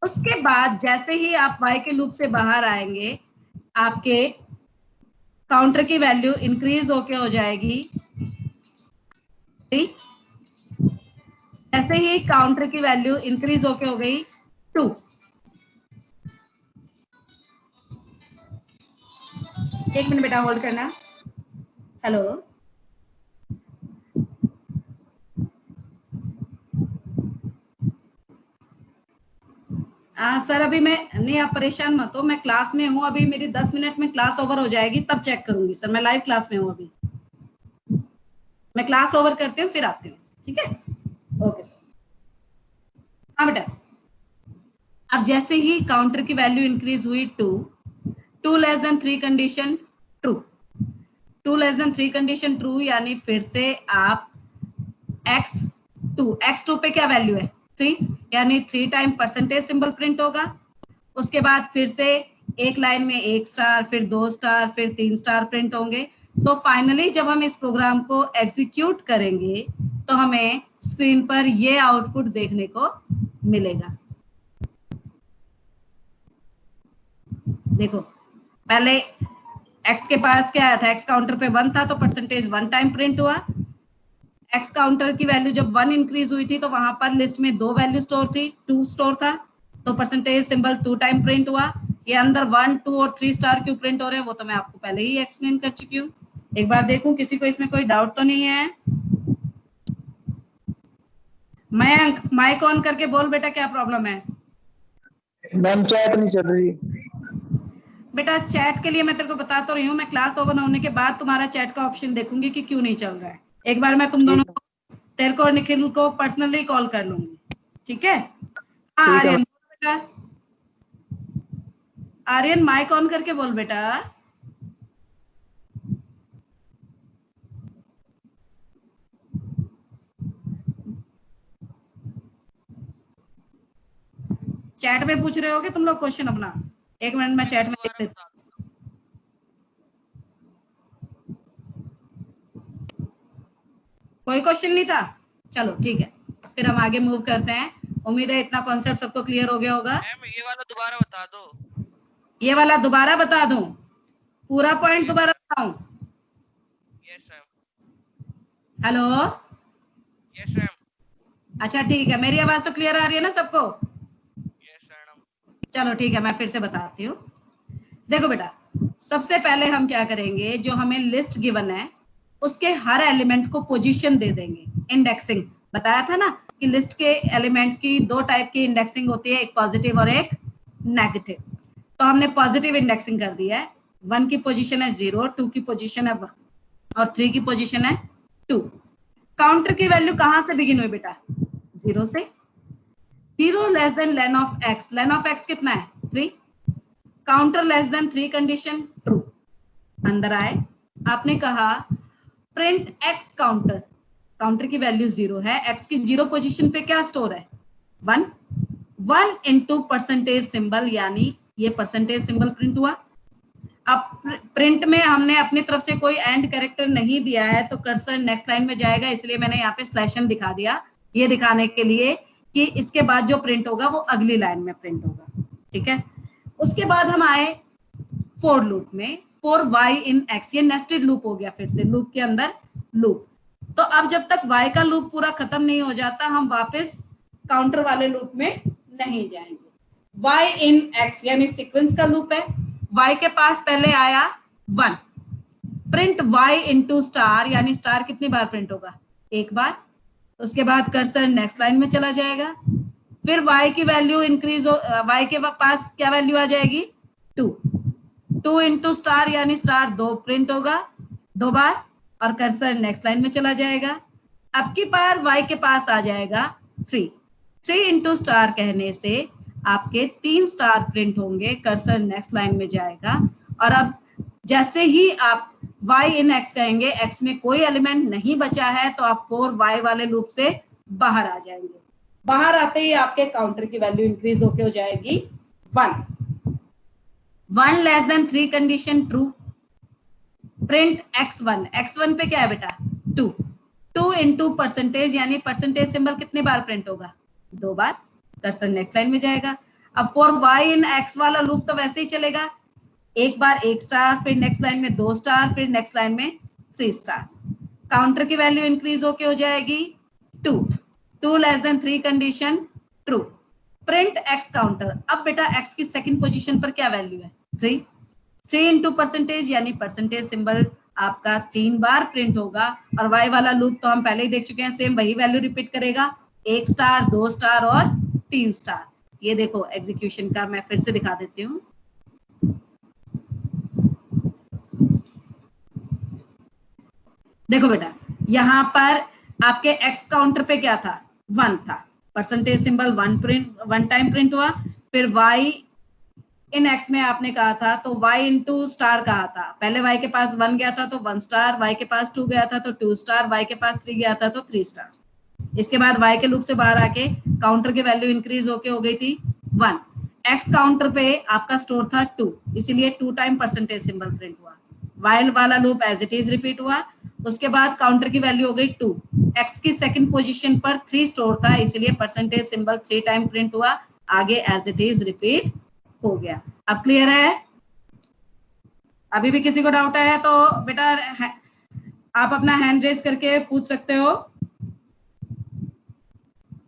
उसके बाद जैसे ही आप y के लूप से बाहर आएंगे, आपके काउंटर की वैल्यू इंक्रीज होके हो जाएगी 3। जैसे ही काउंटर की वैल्यू इंक्रीज होके हो गई 2। एक मिनट बेटा होल्ड करना। हेलो, सर अभी मैं नहीं, आप परेशान मत हो, मैं क्लास में हूँ अभी, मेरी 10 मिनट में क्लास ओवर हो जाएगी, तब चेक करूंगी सर। मैं लाइव क्लास में हूँ अभी, मैं क्लास ओवर करती हूँ फिर आती हूँ। ठीक है, ओके सर। हाँ बेटा, अब जैसे ही काउंटर की वैल्यू इंक्रीज हुई 2 less than 3 condition true. 2 less than 3 condition true, यानी फिर से आप x2 पे क्या वैल्यू है? 3, यानी 3 टाइम परसेंटेज सिंबल प्रिंट होगा। उसके बाद फिर से एक लाइन में 1 स्टार, फिर 2 स्टार, फिर 3 स्टार प्रिंट होंगे। तो फाइनली जब हम इस प्रोग्राम को एग्जीक्यूट करेंगे तो हमें स्क्रीन पर ये आउटपुट देखने को मिलेगा। देखो, पहले x के पास क्या आया था? x काउंटर पे 1 था, तो परसेंटेज 1 टाइम प्रिंट हुआ। x काउंटर की वैल्यू जब 1 इंक्रीज हुई थी तो वहां पर लिस्ट में 2 वैल्यू स्टोर थी, 2 स्टोर था, तो परसेंटेज सिंबल 2 टाइम प्रिंट हुआ। ये अंदर 1, 2 और 3 स्टार क्यों प्रिंट हो रहे हैं वो तो मैं आपको पहले ही एक्सप्लेन कर चुकी हूँ। एक बार देखूं किसी को इसमें कोई डाउट तो नहीं है? मयंक, माइक ऑन करके बोल बेटा, क्या प्रॉब्लम है? मैम चैट नहीं चल रही। बेटा चैट के लिए मैं तेरे को बता तो रही हूँ, मैं क्लास ओवर होने के बाद तुम्हारा चैट का ऑप्शन देखूंगी कि क्यों नहीं चल रहा है। एक बार मैं तुम दोनों को, तेरे को और निखिल को पर्सनली कॉल कर लूंगी। ठीक है? हाँ आर्यन बेटा, आर्यन माइक ऑन करके बोल बेटा। चैट में पूछ रहे होगे तुम लोग क्वेश्चन अपना? एक मिनट में चैट में देख लेती हूँ। कोई क्वेश्चन नहीं था? चलो ठीक है, फिर हम आगे मूव करते हैं। उम्मीद है इतना कॉन्सेप्ट सबको क्लियर हो गया होगा। ये वाला दोबारा बता दो। ये वाला दोबारा बता दूं? पूरा पॉइंट दोबारा बताऊं? Yes ma'am. Hello, yes ma'am. अच्छा ठीक है, मेरी आवाज तो क्लियर आ रही है ना सबको? Yes madam. चलो ठीक है, मैं फिर से बताती हूँ। देखो बेटा, सबसे पहले हम क्या करेंगे, जो हमें लिस्ट गिवन है उसके हर एलिमेंट को पोजीशन दे देंगे। इंडेक्सिंग बताया था ना कि लिस्ट के एलिमेंट्स की 2 टाइप की इंडेक्सिंग होती है, एक पॉजिटिव और एक नेगेटिव। तो हमने पॉजिटिव इंडेक्सिंग कर दिया है। 1 की पोजीशन है 0, 2 की पोजीशन है 1 और 3 की पोजीशन है 2। काउंटर की वैल्यू कहां से बिगिन हुई बेटा? 0 से। 0 less then lane of x। Lane of x कितना है? 3। Counter less than 3 condition true. अंदर आए, आपने कहा प्रिंट एक्स काउंटर, काउंटर की वैल्यू 0 है, एक्स की 0 पोजीशन पे क्या स्टोर है 1, 1 इंटू परसेंटेज सिंबल, यानी ये परसेंटेज सिंबल प्रिंट हुआ। अब प्रिंट में हमने अपनी तरफ से कोई एंड कैरेक्टर नहीं दिया है तो कर्सर नेक्स्ट लाइन में जाएगा, इसलिए मैंने यहाँ पे स्लैशन दिखा दिया, ये दिखाने के लिए कि इसके बाद जो प्रिंट होगा वो अगली लाइन में प्रिंट होगा। ठीक है, उसके बाद हम आए फॉर लूप में, फॉर y इन x, ये नेस्टेड लूप हो गया, फिर से लूप के अंदर लूप। तो अब जब तक y का लूप पूरा खत्म नहीं हो जाता हम वापस काउंटर वाले लूप में नहीं जाएंगे। y इन x यानी सीक्वेंस का लूप है, y के पास पहले आया 1, प्रिंट y इंटू स्टार, यानी स्टार कितनी बार प्रिंट होगा, एक बार। उसके बाद कर्सर नेक्स्ट लाइन में चला जाएगा, फिर y की वैल्यू इंक्रीज हो, y के पास क्या वैल्यू आ जाएगी 2, 2 इंटू स्टार यानी स्टार 2 प्रिंट होगा 2 बार, और कर्सर नेक्स्ट लाइन में चला जाएगा। अब की बार y के पास आ जाएगा 3, 3 इंटू स्टार कहने से आपके 3 स्टार प्रिंट होंगे, कर्सर नेक्स्ट लाइन में जाएगा। और अब जैसे ही आप y इन x कहेंगे, x में कोई एलिमेंट नहीं बचा है तो आप 4y वाले लूप से बाहर आ जाएंगे। बाहर आते ही आपके काउंटर की वैल्यू इंक्रीज होके हो जाएगी 1, 1 less than 3 condition true, print x1, x1 पे क्या है बेटा 2, 2 इंटू परसेंटेज, यानी परसेंटेज सिंबल कितनी बार प्रिंट होगा 2 बार, कर्सर नेक्स्ट लाइन में जाएगा। अब फॉर y इन x वाला लूप तो वैसे ही चलेगा, एक बार 1 स्टार, फिर नेक्स्ट लाइन में 2 स्टार, फिर नेक्स्ट लाइन में 3 स्टार, काउंटर की वैल्यू इंक्रीज होके हो जाएगी 2, 2 less than 3 condition true, print x counter. अब बेटा x की सेकंड पोजीशन पर क्या वैल्यू है 3, 3 इंटू परसेंटेज, यानी परसेंटेज सिंबल आपका 3 बार प्रिंट होगा। और y वाला लूप तो हम पहले ही देख चुके हैं, सेम वही वैल्यू रिपीट करेगा, 1 स्टार, 2 स्टार और 3 स्टार। ये देखो एग्जीक्यूशन का मैं फिर से दिखा देती हूँ। देखो बेटा, यहाँ पर आपके x काउंटर पे क्या था 1 था, परसेंटेज सिंबल 1 टाइम प्रिंट हुआ, फिर y इन x में आपने कहा था तो y इंटू स्टार कहा था, पहले y के पास 1 गया था तो 1 स्टार, y के पास 2 गया था तो 2 स्टार, y के पास 3 गया था तो 3 स्टार। इसके बाद y के लूप से बाहर आके काउंटर की वैल्यू इंक्रीज होके हो गई थी 1, x काउंटर पे आपका स्टोर था 2, इसीलिए 2 टाइम परसेंटेज सिंबल प्रिंट हुआ, y वाला loop as it is repeat हुआ। उसके बाद काउंटर की वैल्यू हो गई 2, x की सेकंड पोजीशन पर 3 स्टोर था, इसलिए परसेंटेज सिंबल 3 टाइम प्रिंट हुआ, आगे एज इट इज रिपीट हो गया। अब क्लियर है? अभी भी किसी को डाउट है तो बेटा आप अपना हैंड रेज करके पूछ सकते हो।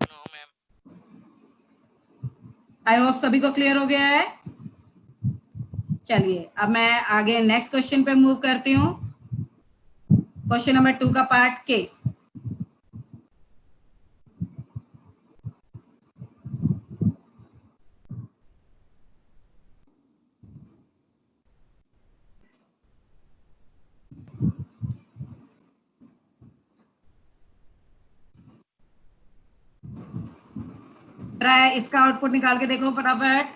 No ma'am. आई होप सभी को क्लियर हो गया है। चलिए अब मैं आगे नेक्स्ट क्वेश्चन पे मूव करती हूँ, क्वेश्चन नंबर 2 का पार्ट के। ट्राई इसका आउटपुट निकाल के देखो फटाफट।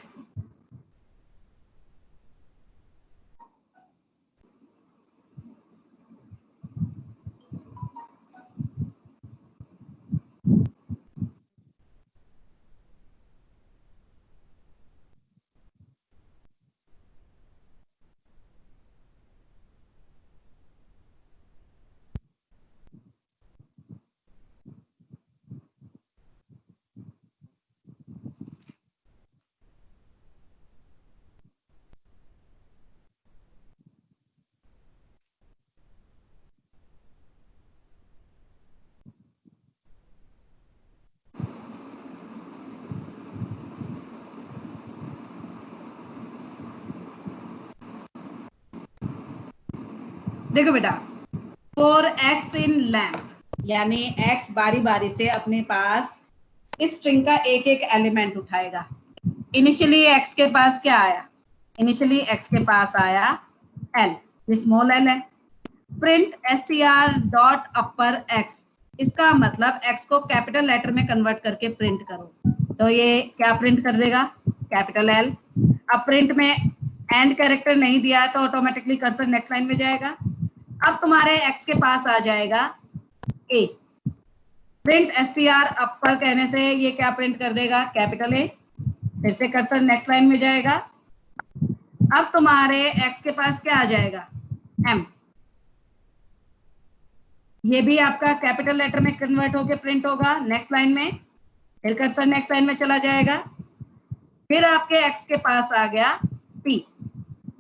देखो बेटा, फॉर x इन लैम्प, यानी x बारी बारी से अपने पास इस स्ट्रिंग का एक एक एलिमेंट उठाएगा। इनिशियली x के पास क्या आया, इनिशियली x के पास आया l, स्मॉल l है, प्रिंट str डॉट अपर x, इसका मतलब x को कैपिटल लेटर में कन्वर्ट करके प्रिंट करो, तो ये क्या प्रिंट कर देगा कैपिटल L। अब प्रिंट में एंड कैरेक्टर नहीं दिया है तो ऑटोमेटिकली कर्सर नेक्स्ट लाइन में जाएगा। अब तुम्हारे एक्स के पास आ जाएगा ए। प्रिंट str अपर कहने से ये क्या प्रिंट कर देगा, कैपिटल ए। फिर से कर्सर नेक्स्ट लाइन में जाएगा। अब तुम्हारे एक्स के पास क्या आ जाएगा, एम। ये भी आपका कैपिटल लेटर में कन्वर्ट होके प्रिंट होगा नेक्स्ट लाइन में। फिर कर्सर नेक्स्ट लाइन में चला जाएगा। फिर आपके एक्स के पास आ गया पी।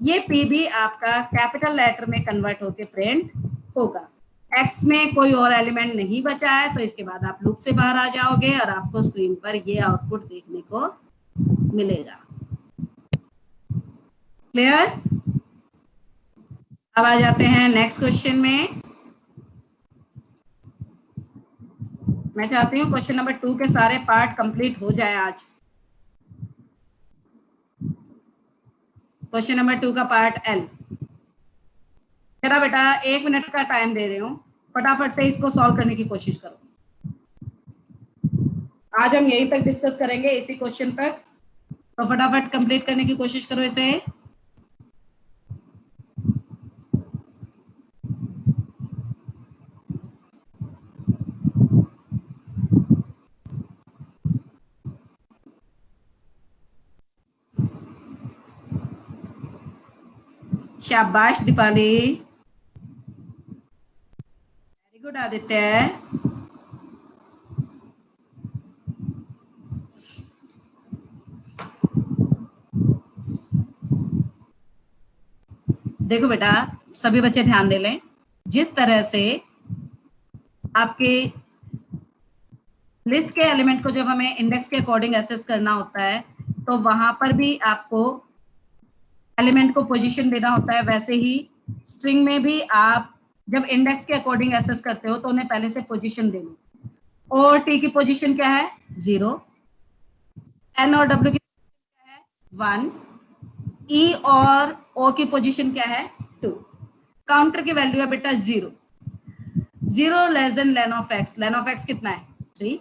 ये पी भी आपका कैपिटल लेटर में कन्वर्ट होके प्रिंट होगा। एक्स में कोई और एलिमेंट नहीं बचा है तो इसके बाद आप लूप से बाहर आ जाओगे और आपको स्क्रीन पर ये आउटपुट देखने को मिलेगा। क्लियर? अब आ जाते हैं नेक्स्ट क्वेश्चन में। मैं चाहती हूँ क्वेश्चन नंबर 2 के सारे पार्ट कंप्लीट हो जाए आज। क्वेश्चन नंबर 2 का पार्ट एल। मेरा बेटा 1 मिनट का टाइम दे रही हूँ, फटाफट से इसको सॉल्व करने की कोशिश करो। आज हम यहीं तक डिस्कस करेंगे, इसी क्वेश्चन तक, तो फटाफट कंप्लीट करने की कोशिश करो इसे। शाबाश दीपाली, वेरी गुड आदित्य। देखो बेटा, सभी बच्चे ध्यान दे लें। जिस तरह से आपके लिस्ट के एलिमेंट को जब हमें इंडेक्स के अकॉर्डिंग एसेस करना होता है तो वहां पर भी आपको एलिमेंट को पोजीशन देना होता है, वैसे ही स्ट्रिंग में भी आप जब इंडेक्स के अकॉर्डिंग एसेस करते हो तो उन्हें पहले से पोजीशन देनी। और टी की पोजीशन क्या है, 0। एन और डब्ल्यू की पोजीशन क्या है, 1। ई और ओ की पोजीशन क्या है, 2। काउंटर की वैल्यू है बेटा 0। 0 less then lane of x. Lane of x कितना है, 3।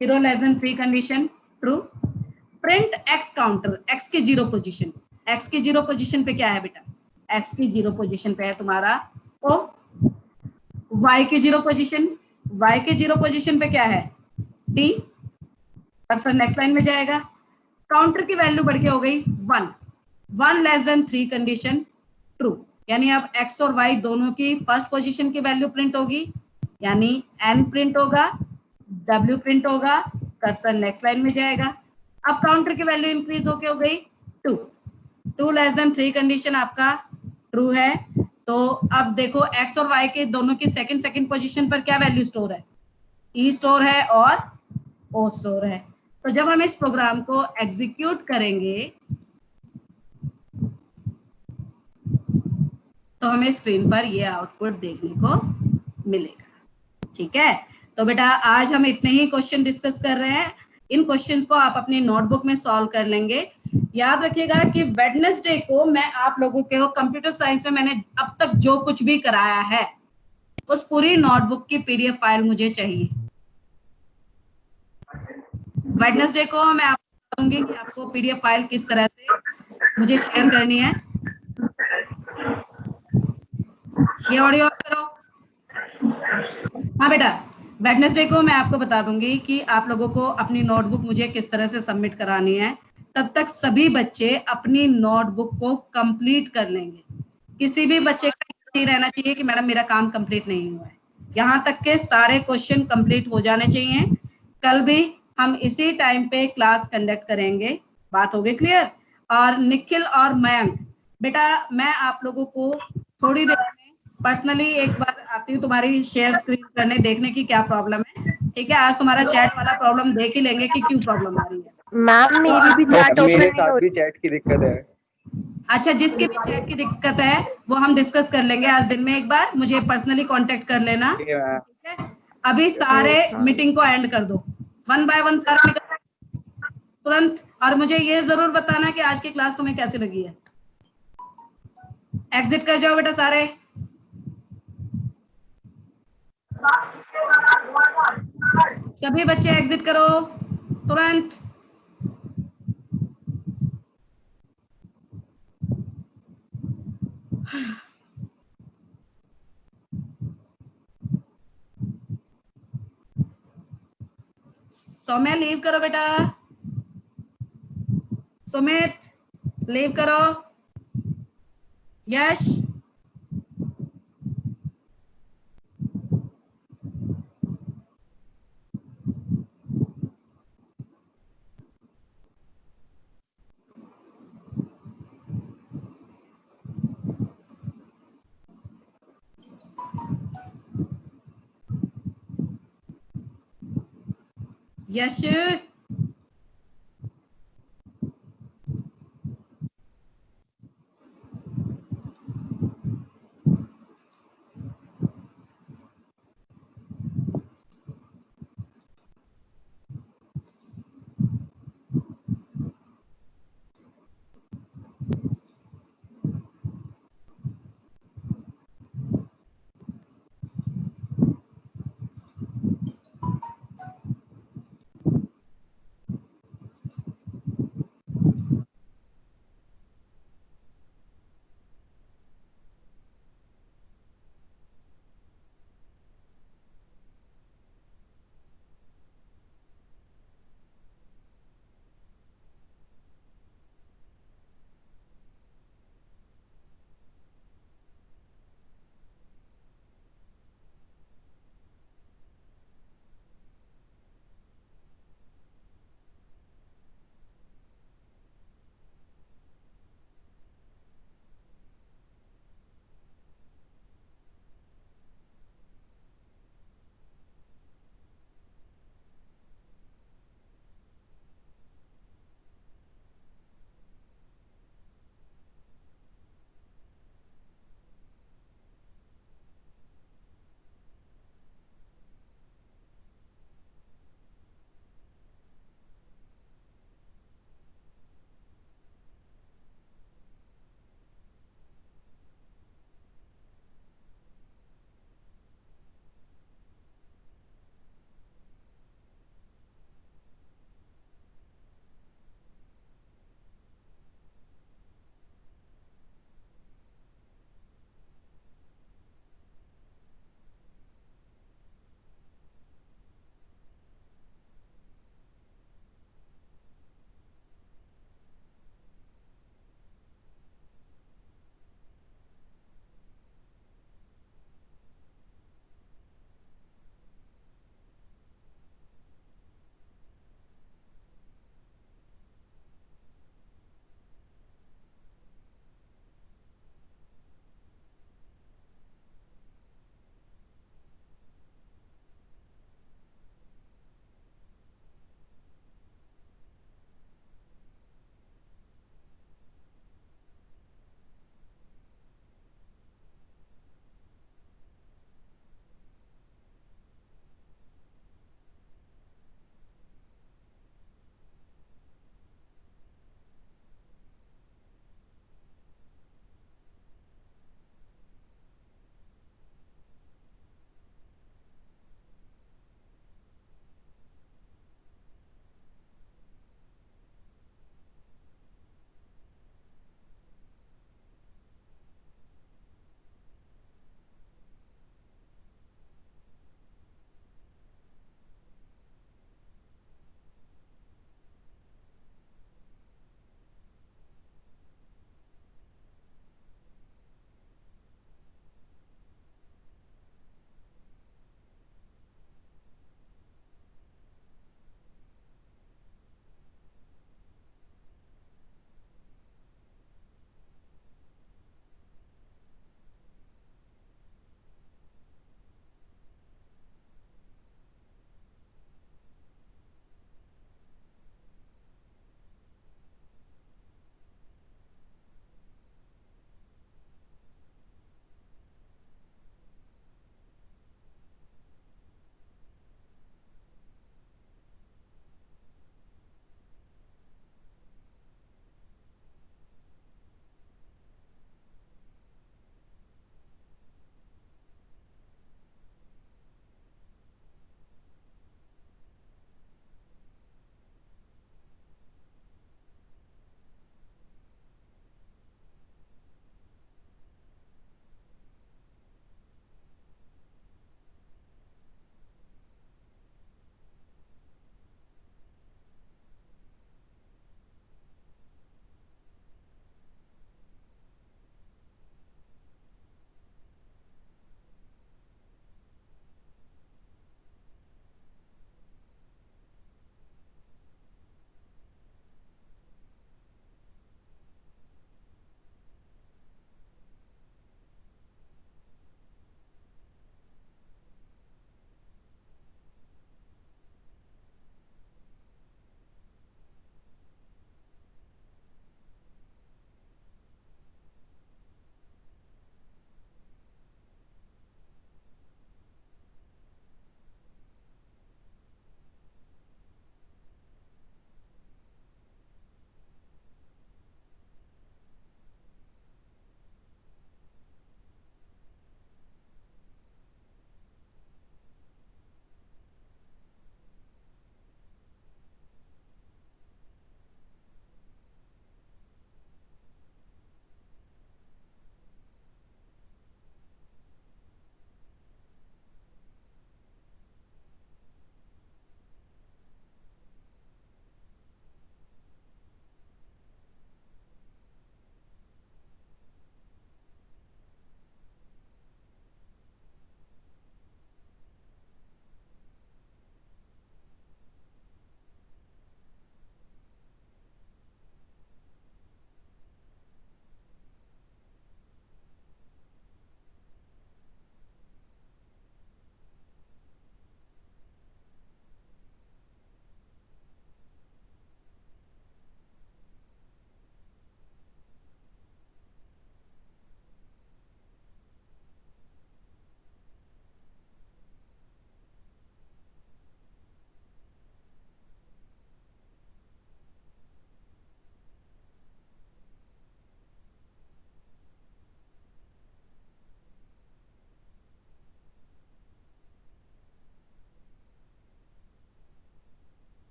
0 less then 3 condition true. Print x counter, x की 0 पोजीशन। एक्स की 0 पोजीशन पे क्या है बेटा, एक्स की 0 पोजीशन पे है तुम्हारा ओ। वाई की 0 पोजीशन, वाई की 0 पोजीशन पे क्या है, टी। कर्सर नेक्स्ट लाइन में जाएगा। काउंटर की वैल्यू बढ़ के हो गई 1। 1 लेस देन 3 कंडीशन ट्रू, यानी अब एक्स और वाई दोनों की फर्स्ट पोजीशन की वैल्यू प्रिंट होगी, यानी एन प्रिंट होगा, डब्ल्यू प्रिंट होगा। कर्सर नेक्स्ट लाइन में जाएगा। अब काउंटर की वैल्यू इंक्रीज होके हो गई 2। 2 लेस देन 3 कंडीशन आपका ट्रू है। तो अब देखो एक्स और वाई के दोनों की सेकंड पोजीशन पर क्या वैल्यू स्टोर है, ई स्टोर है और ओ स्टोर है। तो जब हम इस प्रोग्राम को एग्जीक्यूट करेंगे तो हमें स्क्रीन पर ये आउटपुट देखने को मिलेगा। ठीक है, तो बेटा आज हम इतने ही क्वेश्चन डिस्कस कर रहे हैं। इन क्वेश्चंस को आप अपनी नोटबुक में सॉल्व कर लेंगे। याद रखिएगा कि वेडनेसडे को मैं आप लोगों के कंप्यूटर साइंस में मैंने अब तक जो कुछ भी कराया है उस पूरी नोटबुक की पीडीएफ फाइल मुझे चाहिए। वेडनेसडे को मैं आपको बताऊंगी कि आपको पीडीएफ फाइल किस तरह से मुझे शेयर करनी है। ये ऑडियो ऑफ करो। हाँ बेटा, वेडनेसडे को मैं आपको बता दूंगी कि आप लोगों को अपनी नोटबुक मुझे किस तरह से सबमिट करानी है। तब तक सभी बच्चे अपनी नोटबुक को कंप्लीट कर लेंगे। किसी भी बच्चे का नहीं रहना चाहिए कि मैडम मेरा काम कंप्लीट नहीं हुआ है। यहाँ तक के सारे क्वेश्चन कंप्लीट हो जाने चाहिए। कल भी हम इसी टाइम पे क्लास कंडक्ट करेंगे। बात हो गई क्लियर? और निखिल और मयंक बेटा, मैं आप लोगों को थोड़ी देर में पर्सनली एक बार आती हूँ तुम्हारी शेयर स्क्रीन करने, देखने की क्या प्रॉब्लम है। ठीक है, आज तुम्हारा चैट वाला प्रॉब्लम देख ही लेंगे कि क्यों प्रॉब्लम आ रही है। मैम मेरी भी चैट ओपन मेरे नहीं साथ हो भी रही। चैट की दिक्कत है। अच्छा, जिसकी भी चैट की दिक्कत है वो हम डिस्कस कर लेंगे आज दिन में। एक बार मुझे पर्सनली कांटेक्ट कर लेना। ठीक है मैम। ठीक है, अभी सारे मीटिंग को एंड कर दो, 1 बाय 1 सारे निकल तुरंत। और मुझे ये जरूर बताना कि आज की क्लास तुम्हें कैसी लगी है। एग्जिट कर जाओ बेटा सारे। सभी बच्चे एग्जिट करो तुरंत। सौम्या लीव करो बेटा, सुमित लीव करो, यश यश